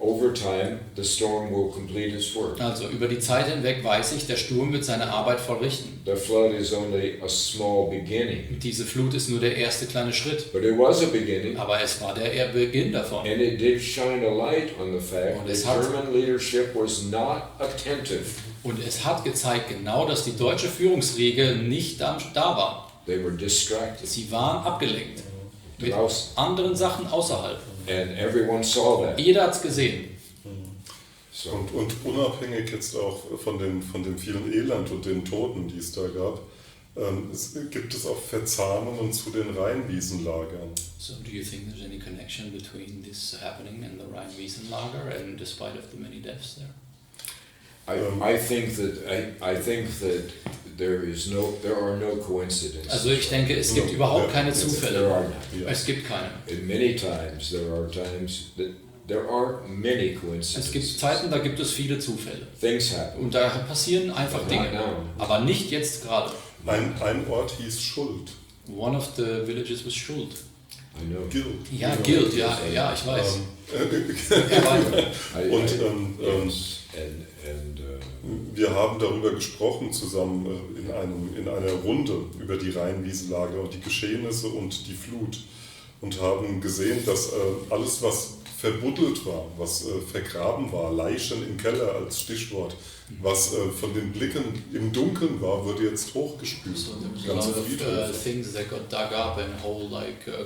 over time the storm will complete its work. Also über die Zeit hinweg weiß ich, der Sturm wird seine Arbeit vollrichten. The flood is only a small beginning, Diese Flut ist nur der erste kleine Schritt. but it was a beginning. Aber es war der Beginn davon. And it did shine a light on the fact Und that es hat- German leadership was not attentive. Und es hat gezeigt genau, dass die deutsche Führungsriege nicht da war. They were distracted. Sie waren abgelenkt mit Draußen. anderen Sachen außerhalb. And everyone saw that. Jeder hat es gesehen. So, Und unabhängig jetzt auch von dem vielen Elend und den Toten, die es da gab, gibt es auch Verzahnungen zu den Rheinwiesenlagern. So do you think there's any connection between this happening and the Rhine-Wiesenlager and despite of the many deaths there? I think that there are no coincidences. Also ich denke, es gibt überhaupt keine There Zufälle. are not. Ja. Es gibt keine. And many times there are many Es gibt coincidences. Zeiten, da gibt es viele Zufälle. Things happen. Und da passieren einfach But Dinge. not now. Aber nicht jetzt gerade. Ein Ort hieß Schuld. One of the villages was Schuld. I know. Guild. Ja, Guild, ja, ich weiß. Wir haben darüber gesprochen zusammen in einer Runde über die Rheinwiesenlager und die Geschehnisse und die Flut und haben gesehen, dass alles, was verbuddelt war, was vergraben war, Leichen im Keller als Stichwort, was von den Blicken im Dunkeln war, wurde jetzt hochgespült. So there was a Ganze lot of Friedhöfe. things that got dug up and whole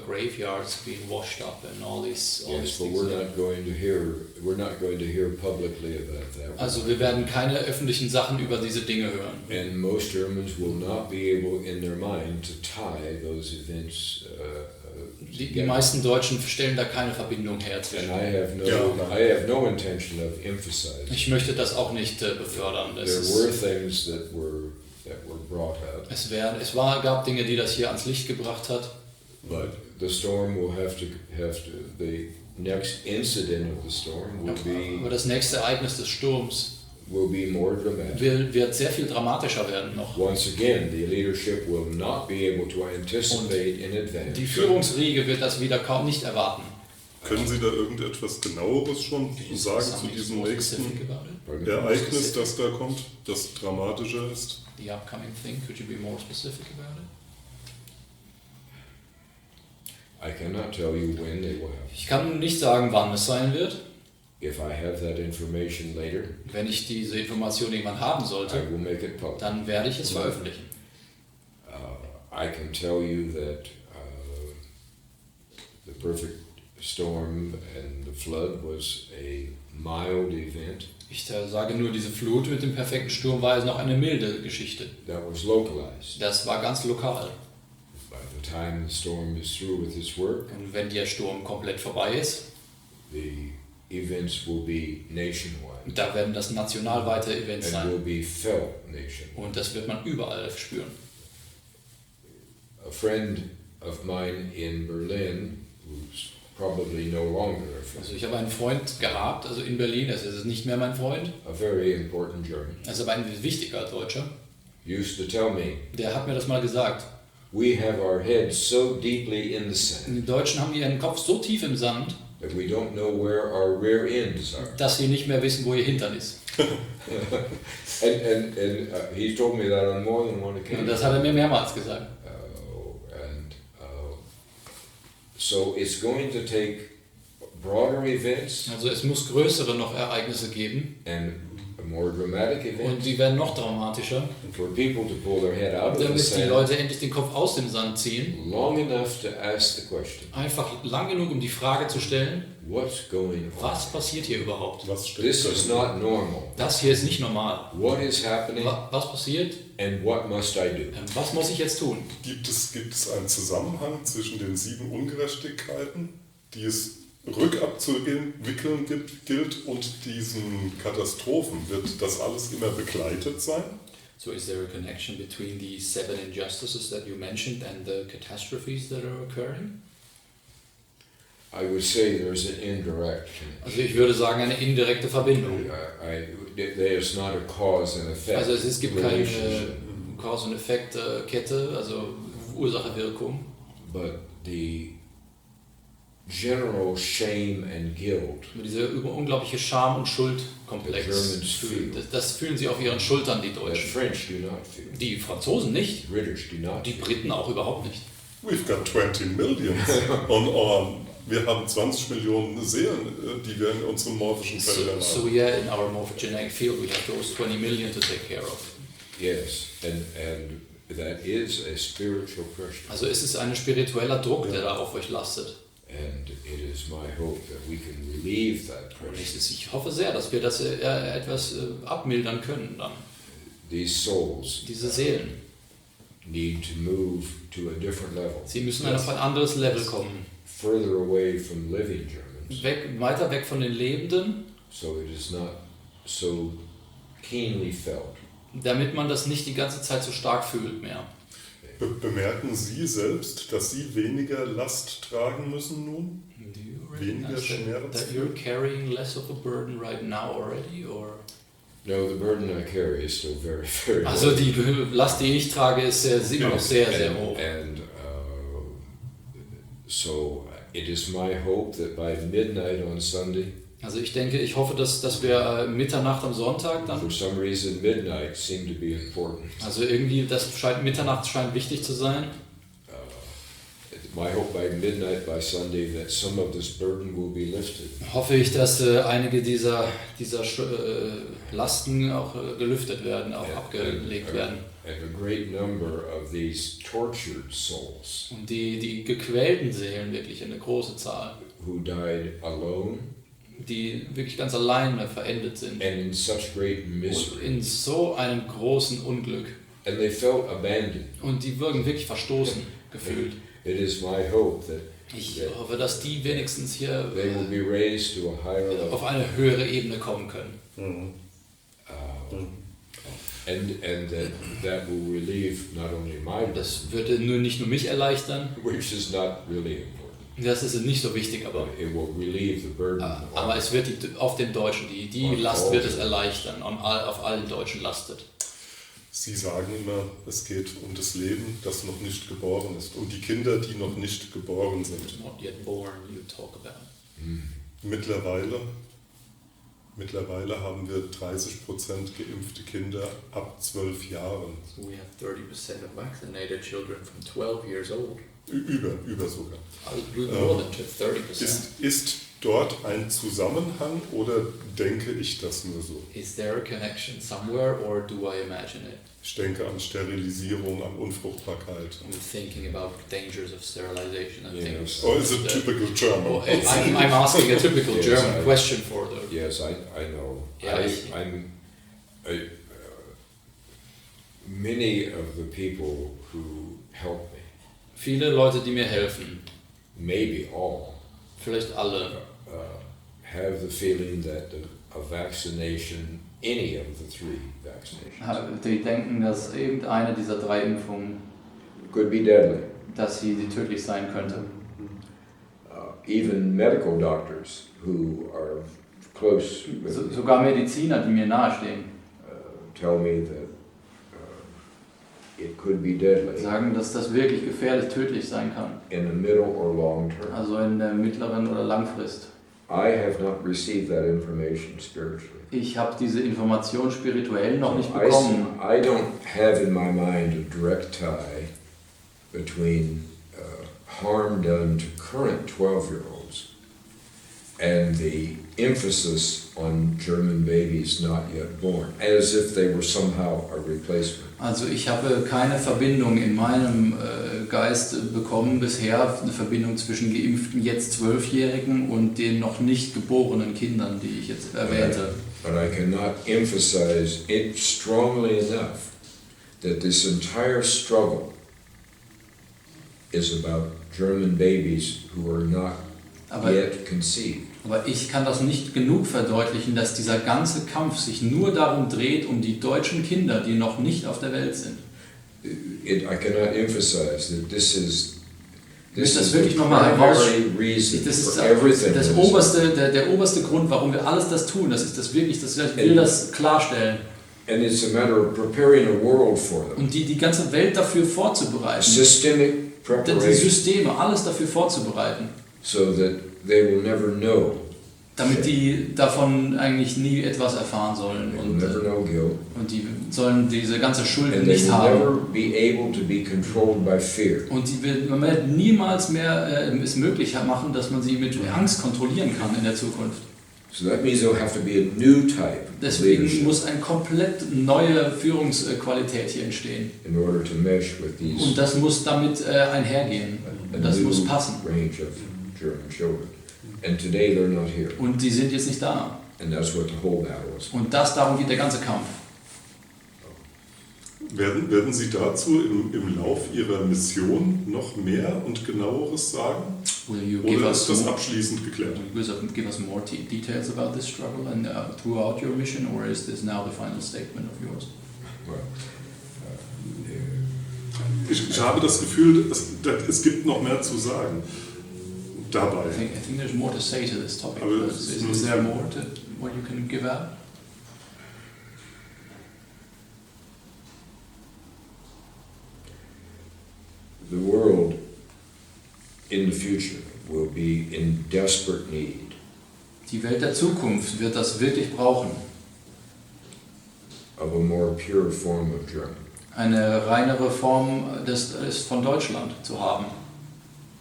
graveyards being washed up and all these Yes, but things. we're not going to hear publicly about that. Also wir werden keine öffentlichen Sachen über diese Dinge hören. And most Germans will not be able in their mind to tie those events. Die meisten Deutschen stellen da keine Verbindung her And zwischen. I have no intention of emphasizing. Ich möchte das auch nicht befördern. There were things that were brought up, Gab Dinge, die das hier ans Licht gebracht hat. but the storm will have to the next incident of the storm Aber das nächste Ereignis des Sturms will be more dramatic. wird sehr viel dramatischer werden noch. Once again, the leadership will not be able to anticipate in Die advance. Führungsriege wird das wieder kaum nicht erwarten. Können Sie da irgendetwas Genaueres schon sagen zu diesem More nächsten specific about it? Pardon? Ereignis, das da kommt, das dramatischer ist? The upcoming thing, could you be more specific about it? I cannot tell you when they will happen. Ich kann nicht sagen, wann es sein wird. If I have that information later, Wenn ich diese Information irgendwann haben I sollte, will make it public. dann werde ich es veröffentlichen. I can tell you that the perfect storm and the flood was a mild event Ich sage nur, diese Flut mit dem perfekten Sturm war jetzt noch eine milde Geschichte. that was localized. Das war ganz lokal. By the time the storm is through with its work, Und wenn der Sturm komplett vorbei ist, the events will be nationwide da werden das nationalweite Events and will sein. be felt nationwide. Und das wird man überall spüren. A friend of mine in Berlin, who's probably no longer a friend, Also ich habe einen Freund gehabt, also in Berlin, das ist nicht mehr mein Freund, a very important German, er ist aber ein wichtiger Deutscher, used to tell me, der hat mir das mal gesagt. we have our heads so deeply in the sand Die Deutschen haben ihren Kopf so tief im Sand, that we don't know where our rear ends are. dass sie nicht mehr wissen, wo ihr Hintern ist. And he's told me that on more than one Und occasion. das hat er mir mehrmals gesagt. So it's going to take broader events Also es muss größere noch Ereignisse geben and more dramatic Und events. die werden noch dramatischer, And for people to pull their head out of the damit die sand Leute endlich den Kopf aus dem Sand ziehen. long enough to ask the question, Einfach lang genug, um die Frage zu stellen, what's going on? was passiert hier überhaupt? Was steht This is not normal. Das hier ist nicht normal. What is happening Was passiert? and what must I do? Was muss ich jetzt tun? Gibt es einen Zusammenhang zwischen den 7 Ungerechtigkeiten, die es rückabzuwickeln gilt, und diesen Katastrophen? Wird das alles immer begleitet sein? So is there a connection between the 7 injustices that you mentioned and the catastrophes that are occurring? I would say there's an indirect connection. Also ich würde sagen, eine indirekte Verbindung. There's not a cause and effect. Also es gibt keine relationship. Cause- und Effekt-Kette, also Ursache-Wirkung. But the general shame and guilt Dieser unglaubliche Scham- und the Schuldkomplex. Germans feel, Das fühlen sie auf ihren Schultern, die the Deutschen. French do not feel, Die Franzosen nicht, the British do not die feel. Briten auch überhaupt nicht. We've got 20 millions wir haben 20 Millionen Seelen, die wir in unseren morphischen Feldern haben. So yeah, in our morphogenetic field we have those 20 million to take care of. Yes, and that is a spiritual pressure. Also es ist ein spiritueller Druck, der da auf euch lastet. And it is my hope that we can relieve that Und pressure. ich hoffe sehr, dass wir das etwas abmildern können dann. These souls Diese Seelen. need to move to a different level, Sie müssen auf ein anderes Level kommen. further away from living Germans, Weiter weg von den Lebenden, so it is not so keenly felt. damit man das nicht die ganze Zeit so stark fühlt mehr. Bemerken Sie selbst, dass Sie weniger Last tragen müssen nun? Do you Weniger recognize Schmerz? that you're carrying less of a burden right now already, or? No, the burden I carry is still very, very Also heavy. die Last, die ich trage, ist immer noch sehr, sehr hoch. And so it is my hope that by midnight on Sunday, Also ich hoffe, dass wir Mitternacht am Sonntag dann, for some reason midnight seemed to be important. also irgendwie, Mitternacht scheint wichtig zu sein. My hope by midnight by Sunday that some of this burden will be lifted. Hoffe ich, dass einige dieser Lasten auch gelüftet werden, auch abgelegt werden. And a great number of these tortured souls Und die gequälten Seelen, wirklich eine große Zahl, who died alone die wirklich ganz alleine verendet sind. and in such great Und misery. in so einem großen Unglück. And they felt abandoned. Und die wirken wirklich verstoßen gefühlt. It is my hope that Ich hoffe, dass die wenigstens hier they will be raised to a higher level. auf eine höhere Ebene kommen können. Mhm. And that will relieve not only my burden, Das würde nicht nur mich erleichtern, which is not really important, das ist nicht so wichtig, aber, but it will relieve the burden aber es wird auf den Deutschen, die Last wird es erleichtern, auf allen Deutschen lastet. Sie sagen immer, es geht um das Leben, das noch nicht geboren ist, um die Kinder, die noch nicht geboren sind. Not yet born, you talk about. Mittlerweile haben wir 30% geimpfte Kinder ab 12 Jahren. So we have 30% of vaccinated children from 12 years old. Über sogar. More than 30%. Ist dort ein Zusammenhang oder denke ich das nur so? Is there a connection somewhere, or do I imagine it? Ich denke an Sterilisierung, an Unfruchtbarkeit. I'm thinking about dangers of sterilization and Yes. things. Or is it typical German? Oh, I'm asking a typical Yes, German I- question for the. Yes, I know. Yeah, Many of the people who help me, Viele Leute, die mir helfen, maybe all, vielleicht alle, have the feeling that a vaccination, any of the 3 vaccinations, die denken, dass irgendeine dieser 3 Impfungen, could be deadly. dass sie tödlich sein könnte. Even medical doctors who are close with me, Sogar Mediziner, die mir nahestehen, tell me that it could be deadly sagen, dass das wirklich gefährlich, tödlich sein kann. in the middle or long term. Also in der mittleren oder Langfrist. I have not received that information spiritually. Ich habe diese Information spirituell noch nicht bekommen. I don't have in my mind a direct tie between harm done to current 12-year-olds and the emphasis on German babies not yet born, as if they were somehow a replacement. Also ich habe keine Verbindung in meinem Geist bekommen bisher, eine Verbindung zwischen geimpften jetzt 12-Jährigen und den noch nicht geborenen Kindern, die ich jetzt erwähnte. But I cannot emphasize it strongly enough that this entire struggle is about German babies who are not yet conceived. Aber ich kann das nicht genug verdeutlichen, dass dieser ganze Kampf sich nur darum dreht, um die deutschen Kinder, die noch nicht auf der Welt sind. I cannot emphasize that this is Das the wirklich nochmal primary reason Das ist for everything. das oberste, der oberste Grund, warum wir alles das tun. Das ist das wirklich, ich will das klarstellen. And it's a matter of preparing a world for them. Und die ganze Welt dafür vorzubereiten. Systemic Die preparation, Systeme, alles dafür vorzubereiten. so that they will never know. Damit die davon eigentlich nie etwas erfahren sollen. They will never know guilt. Und die sollen diese ganze Schuld And they nicht will haben. never be able to be controlled by fear. Und man wird niemals mehr es möglich machen, dass man sie mit Angst kontrollieren kann in der Zukunft. So that means there'll have to be a new type of Deswegen leadership muss eine komplett neue Führungsqualität hier entstehen. in order to mesh with these Und das muss damit einhergehen. a Das new muss passen. range of German children. And today they're not here. Und die sind jetzt nicht da. And that's what the whole battle is. Und darum geht der ganze Kampf. Werden Sie dazu im Lauf Ihrer Mission noch mehr und genaueres sagen? Will you give Oder us ist das more, abschließend geklärt? give us more details about this struggle and throughout your mission, or is this now the final statement of yours? Well, Ich habe das Gefühl, es gibt noch mehr zu sagen. Dabei. I think there's more to say to this topic. Aber But es is ist there more to what you can give out? the world in the future will be in desperate need Die Welt der Zukunft wird das wirklich brauchen. of a more pure form of German, Eine reinere Form des von Deutschland zu haben.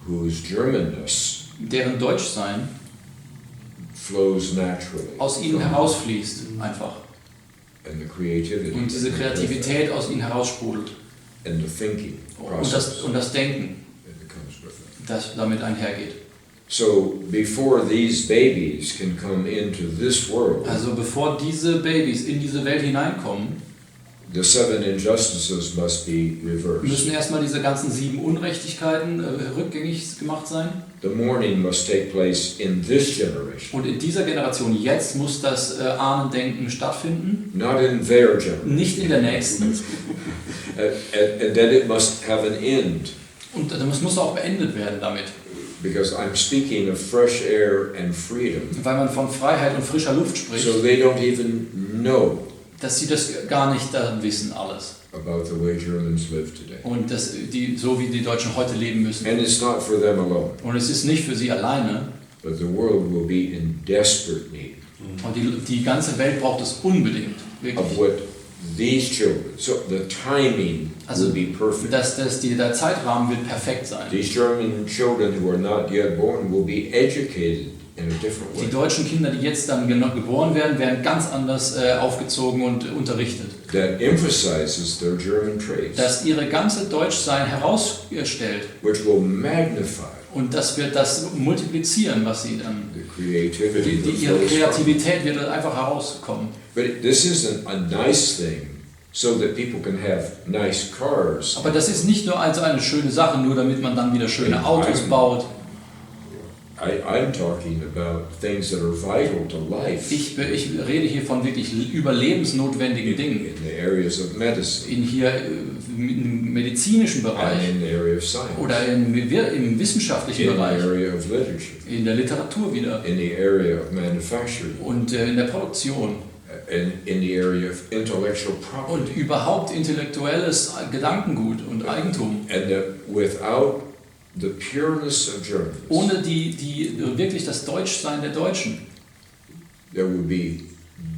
whose Germanness Deren Deutschsein flows naturally aus ihnen from- herausfließt einfach. and the creativity Und diese Kreativität aus ihnen heraussprudelt. and the thinking process Und das Denken, that comes with it. das damit einhergeht. So before these babies can come into this world, Also bevor diese Babys in diese Welt hineinkommen, the 7 injustices must be reversed. müssen erstmal diese ganzen 7 Unrechtigkeiten rückgängig gemacht sein. The mourning must take place in this generation, Und in dieser Generation jetzt muss das Ahnendenken stattfinden, not in their generation. nicht in der nächsten. And then it must have an end, Und das muss auch beendet werden damit. because I'm speaking of fresh air and freedom. Weil man von Freiheit und frischer Luft spricht, So they don't even know dass sie das gar nicht wissen alles. about the way Germans live today. Und so wie die Deutschen heute leben müssen. And it's not for them alone, Und es ist nicht für sie alleine. but the world will be in desperate need Und die ganze Welt braucht es unbedingt. of Wirklich. what these children, so the timing Also, will be perfect. Der Zeitrahmen wird perfekt sein. These German children who are not yet born will be educated in a different Die way. deutschen Kinder, die jetzt dann geboren werden, werden ganz anders aufgezogen und unterrichtet. That emphasizes their German traits, Dass ihre ganze Deutschsein herausstellt. which will magnify Und das wird das multiplizieren, was sie dann. the creativity that Ihre flows from. Kreativität wird dann einfach herauskommen. But this isn't a nice thing so that people can have nice cars. Aber das ist nicht nur also eine schöne Sache, nur damit man dann wieder schöne Autos baut. I'm talking about things that are vital to life Ich rede hier von wirklich überlebensnotwendigen Dingen. in the areas of medicine Im medizinischen and Bereich in the area of science, oder im wissenschaftlichen in the Bereich, area of literature, in der Literatur wieder in the area of manufacturing, und in der Produktion and in the area of intellectual und property. überhaupt intellektuelles Gedankengut und Eigentum. And that without the pureness of Germans, Ohne wirklich das Deutschsein der Deutschen there would be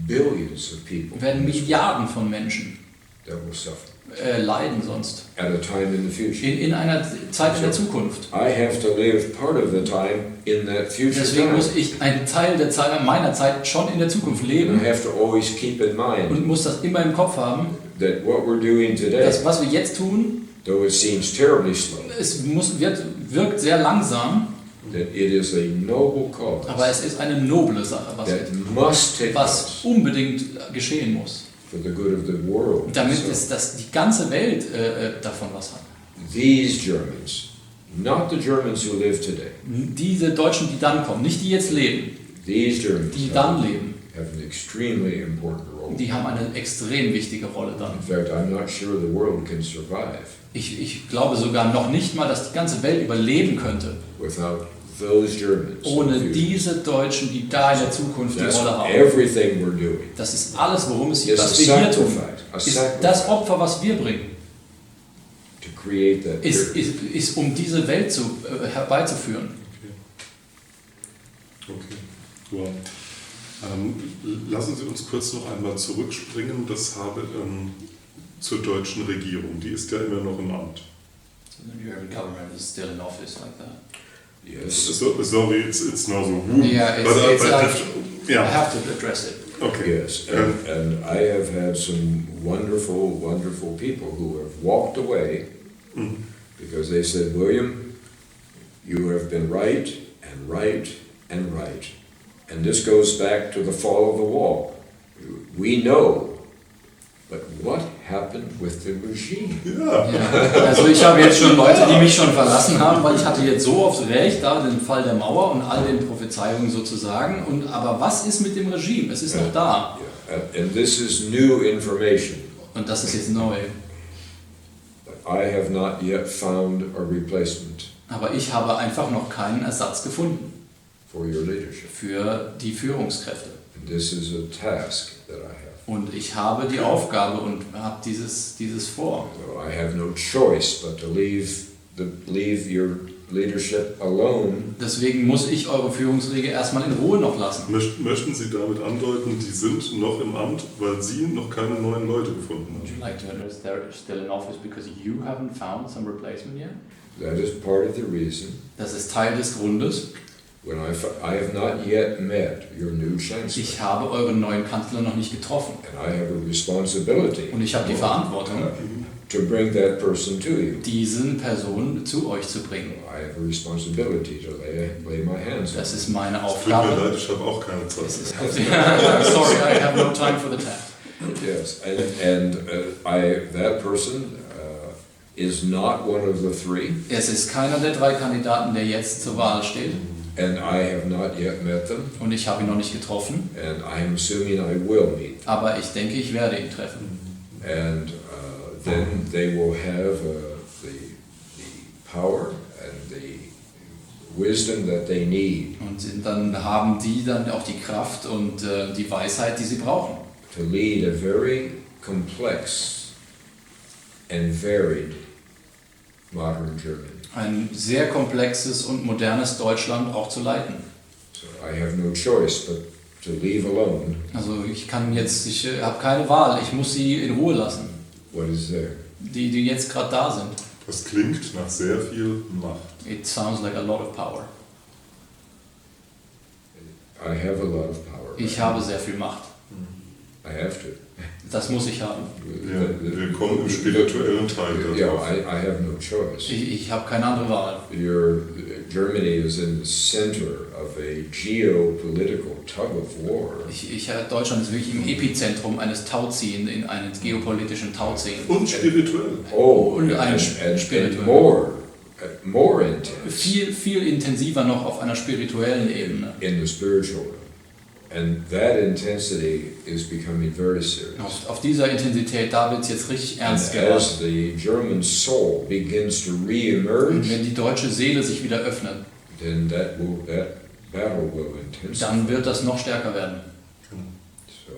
billions of people werden Milliarden von Menschen that will suffer leiden sonst. at a time in the future. In einer Zeit in der Zukunft. I have to live part of the time in that future Deswegen time. muss ich einen Teil der Zeit, meiner Zeit schon in der Zukunft And leben I have to always keep in mind und muss das immer im Kopf haben, that what we're doing today, dass was wir jetzt tun, though it seems terribly slow, wirkt sehr langsam, that it is a noble cause aber es ist eine noble Sache, that must take was place unbedingt geschehen muss. for the good of the world. Damit So, ist, dass die ganze Welt davon was hat. these Germans, not the Germans who live today, Diese Deutschen, die dann kommen, nicht die jetzt leben, these Germans die dann leben, have an extremely important role. die haben eine extrem wichtige Rolle dann. In fact, I'm not sure the world can survive Ich glaube sogar noch nicht mal, dass die ganze Welt überleben könnte, without those Germans. ohne in the future. diese Deutschen, die da in der Zukunft die That's Rolle haben. everything we're doing. Das ist alles, worum es It's geht, a was wir hier tun. sacrifice, Ist das Opfer, was wir bringen, to create that ist, period. ist um diese Welt herbeizuführen. Okay. Wow. Lassen Sie uns kurz noch einmal zurückspringen. Das habe zur deutschen Regierung. Die ist ja immer noch im Amt. So the German government is still in office like that. Yes. So, sorry, it's now the who. Yeah, but I I have to address it. Okay. Yes, and I have had some wonderful, wonderful people who have walked away because they said, William, you have been right and right and right. And this goes back to the fall of the wall. We know, but what happened with the regime? Ja. Ja, also ich habe jetzt schon Leute, die mich schon verlassen haben, weil ich hatte jetzt so oft recht, da den Fall der Mauer und all den Prophezeiungen sozusagen. Aber was ist mit dem Regime? Es ist noch da. Yeah. And this is new information. Und das ist jetzt neu. But I have not yet found a replacement Aber ich habe einfach noch keinen Ersatz gefunden for your leadership. für die Führungskräfte. And this is a task that I have. Und ich habe die Aufgabe und habe dieses vor. So I have no choice but to leave your leadership alone. Deswegen muss ich eure Führungsriege erstmal in Ruhe noch lassen. Möchten Sie damit andeuten, die sind noch im Amt, weil Sie noch keine neuen Leute gefunden Would haben? you like to address they're still in office because you haven't found some replacement yet? That is part of the reason Das ist Teil des Grundes. when I have not yet met your new chancellor. Ich habe euren neuen Kanzler noch nicht getroffen. And I have a responsibility Und ich habe die Verantwortung, to bring that person to you. diesen Personen zu euch zu bringen. I have a responsibility to lay my hands on Das you. ist meine Tut mir Aufgabe. leid, ich habe auch keine Zeit. Es ist, sorry, I have no time for the task. Yes, and that person is not one of the three, Es ist keiner der drei Kandidaten, der jetzt zur Wahl steht. and I have not yet met them, Und ich habe ihn noch nicht getroffen. and I'm assuming I will meet them. Aber ich denke, ich werde ihn treffen. And then they will have the power and the wisdom that they need Und dann haben die dann auch die Kraft und die Weisheit, die sie brauchen. to lead a very complex and varied modern Germany. Ein sehr komplexes und modernes Deutschland auch zu leiten. So I have no choice but to leave alone Also ich habe keine Wahl, ich muss sie in Ruhe lassen, what is there. die jetzt gerade da sind. Das klingt nach sehr viel Macht. It sounds like a lot of power. I have a lot of power. Ich habe sehr viel Macht. I have to. Das muss ich haben. Wir kommen im spirituellen Teil Yeah, darauf. I have no choice. Ich habe keine andere Wahl. Germany is in the center of a geopolitical tug of war. Deutschland ist wirklich im Epizentrum eines Tauziehen, in einem geopolitischen Tauziehen. Und spirituell. Oh, Und ein and spirituell. more intense Viel intensiver noch auf einer spirituellen Ebene. in the spiritual realm. And that intensity is becoming very serious. Auf dieser Intensität, da wird es jetzt richtig And ernst geworden. as the German soul begins to Und re-emerge, wenn die deutsche Seele sich wieder öffnet, then that battle will intensify. dann wird das noch stärker werden. So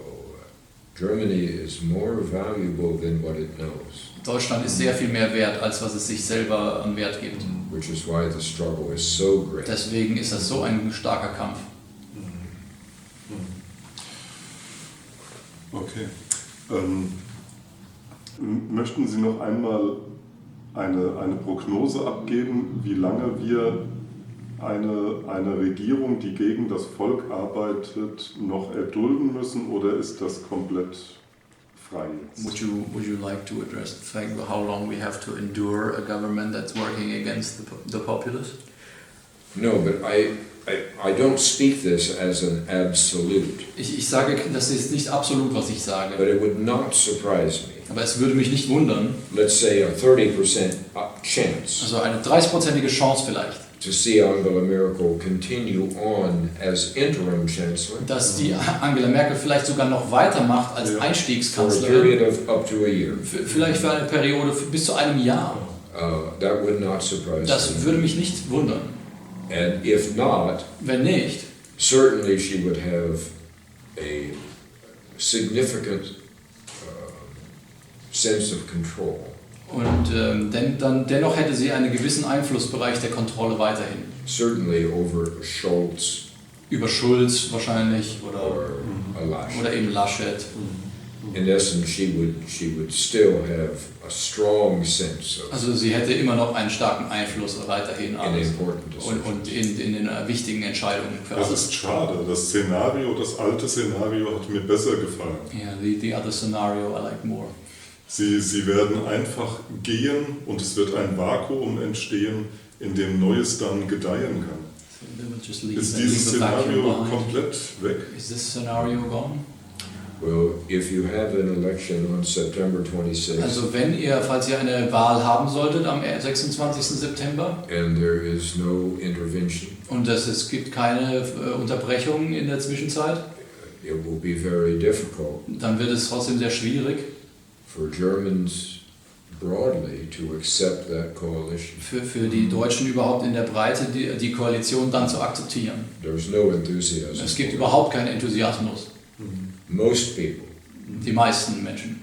Germany is more valuable than what it knows, Deutschland ist sehr viel mehr wert, als was es sich selber an Wert gibt. which is why the struggle is so great. Deswegen ist das so ein starker Kampf. Okay. Möchten Sie noch einmal eine Prognose abgeben, wie lange wir eine Regierung, die gegen das Volk arbeitet, noch erdulden müssen, oder ist das komplett frei jetzt? Would you like to address the fact of how long we have to endure a government that's working against the populace? No, but I don't speak this as an absolute. Ich sage, das ist nicht absolut, was ich sage. But it would not surprise me. Aber es würde mich nicht wundern. Let's say a 30% chance. Also eine 30%ige Chance vielleicht. To see Angela Merkel continue on as interim chancellor. Dass die Angela Merkel vielleicht sogar noch weitermacht als For a Einstiegskanzlerin. period of up to a year. Vielleicht für eine Periode bis zu einem Jahr. That would not surprise me. Das würde mich nicht wundern. And if not, Wenn nicht, certainly she would have a significant sense of control. und dennoch hätte sie einen gewissen Einflussbereich der Kontrolle weiterhin. Certainly over Scholz Über Schulz wahrscheinlich or Laschet. oder eben Laschet. In essence, she would still have a strong sense of Also sie hätte immer noch einen starken Einfluss weiterhin in alles. important decisions. Und in den wichtigen Entscheidungen für Das alles. ist schade. Das alte Szenario hat mir besser gefallen. Yeah, the other scenario I like more. Sie werden einfach gehen und es wird ein Vakuum entstehen, in dem Neues dann gedeihen kann. So they will just leave, Ist leave dieses the vacuum Szenario behind. komplett weg? Is this scenario gone? Well, if you have an election on September 26th Also falls ihr eine Wahl haben solltet am 26. September and there is no intervention, und es gibt keine Unterbrechungen in der Zwischenzeit, it will be very difficult dann wird es trotzdem sehr schwierig for Germans broadly to accept that coalition. für die Deutschen überhaupt in der Breite die Koalition dann zu akzeptieren. There's no enthusiasm. Es gibt überhaupt keinen Enthusiasmus. Most people Die meisten Menschen,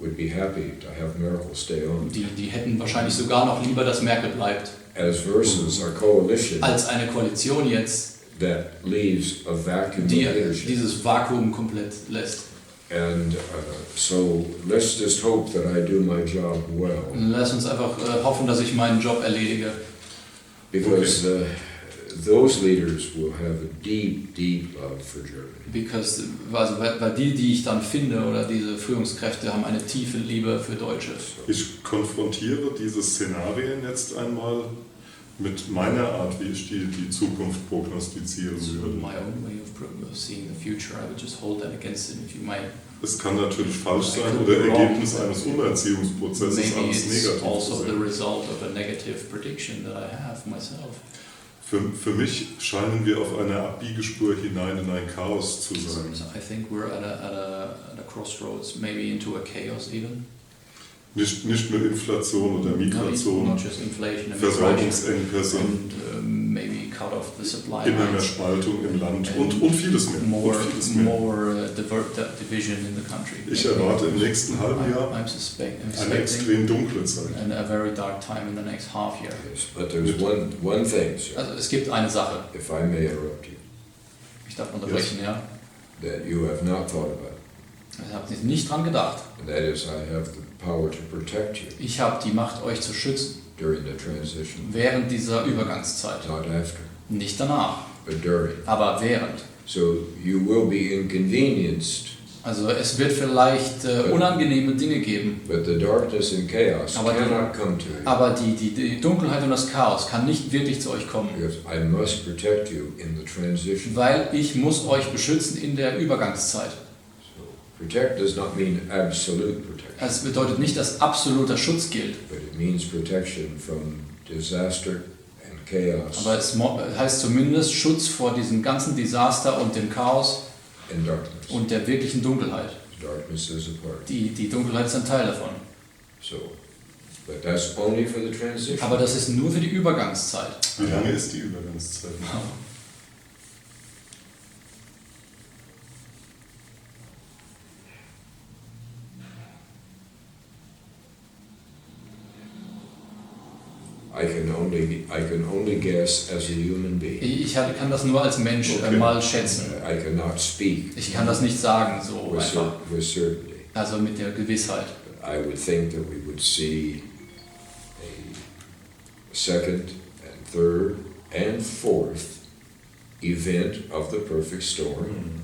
would be happy to have Merkel stay on. die hätten wahrscheinlich sogar noch lieber, dass Merkel bleibt, As versus a coalition als eine Koalition jetzt, that leaves a vacuum of die leadership. dieses Vakuum komplett lässt. And so let's just hope that I do my job well, Lass uns einfach hoffen, dass ich meinen Job erledige, because those leaders will have a deep, deep love for Germany. weil die ich dann finde, oder diese Führungskräfte, haben eine tiefe Liebe für Deutsche. Ich konfrontiere diese Szenarien jetzt einmal mit meiner Art, wie ich die Zukunft prognostizieren So würde. my own way of seeing the future, I would just hold that against it. If you might, Es kann natürlich falsch sein oder Ergebnis eines Umerziehungsprozesses, maybe alles it's negativ also zu the sehen. result of a negative prediction that I have myself. Für mich scheinen wir auf einer Abbiegespur hinein in ein Chaos zu sein. So I think we're at a crossroads, maybe into a chaos even. Nicht nur Inflation oder Not Migration, just inflation and migration, Versorgungsengpässe, and maybe cut off the supply immer mehr lines. Spaltung im Land und vieles mehr. More Und vieles mehr. division in the country. Ich erwarte im nächsten halben Jahr I'm eine expecting extrem dunkle Zeit. a very dark time in the next half year. Yes, but there's one thing, sir, Also es gibt eine Sache, if I may interrupt you, ich darf unterbrechen, ja. that you have not thought about. Ich habe nicht dran gedacht. And that is, I have the power to protect you Ich habe die Macht, euch zu schützen during the transition, während dieser Übergangszeit. not after, Nicht danach, but during. aber während. So you will be inconvenienced, Also es wird vielleicht unangenehme Dinge geben, but the darkness and chaos Aber die- cannot come to you, aber die Dunkelheit und das Chaos kann nicht wirklich zu euch kommen. because I must protect you in the transition. Weil ich muss euch beschützen in der Übergangszeit. So protect does not mean absolute protection, Es bedeutet nicht, dass absoluter Schutz gilt, but it means protection from disaster and chaos aber es heißt zumindest Schutz vor diesem ganzen Desaster und dem Chaos and darkness. und der wirklichen Dunkelheit. Darkness is a part. Die Dunkelheit ist ein Teil davon. So, but that's only for the transition. Aber das ist nur für die Übergangszeit. Wie lange ist die Übergangszeit? I can only guess as a human being. Kann das nur als Mensch Okay. mal schätzen. I cannot speak Ich kann das nicht sagen so with, einfach, with certainty. also mit der Gewissheit. I would think that we would see a second and third and fourth event of the perfect storm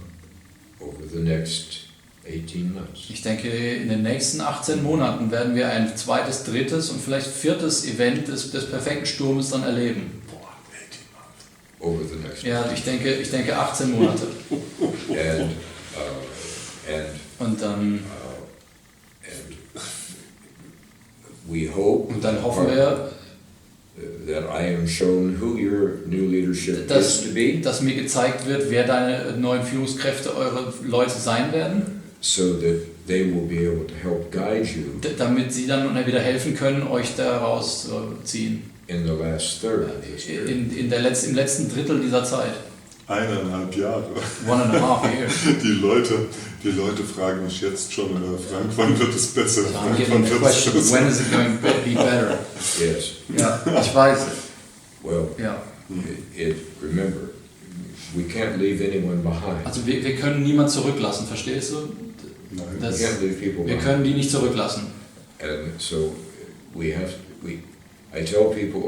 over the next 18 months. Ich denke, in den nächsten 18 Monaten werden wir ein zweites, drittes und vielleicht viertes Event des perfekten Sturmes dann erleben. Over the next. Ja, ich denke 18 Monate. Und dann we hope. Und dann hoffen wir, that I am shown who your new leadership is to be. dass mir gezeigt wird, wer deine neuen Führungskräfte, eure Leute sein werden. So that they will be able to help guide you. Damit sie dann wieder helfen können, euch da rausziehen. In the last third of this period. Im letzten Drittel dieser Zeit. 1,5 Jahre. 1.5 years. Die Leute fragen mich jetzt schon, Frank, wann wird es besser? I'm getting the question, when is it going to be better? Yes. Ja, ich weiß. Well, Ja. Remember, we can't leave anyone behind. Also wir können niemanden zurücklassen, verstehst du? Nein. We can't leave people Wir behind. können die nicht zurücklassen. And so I tell people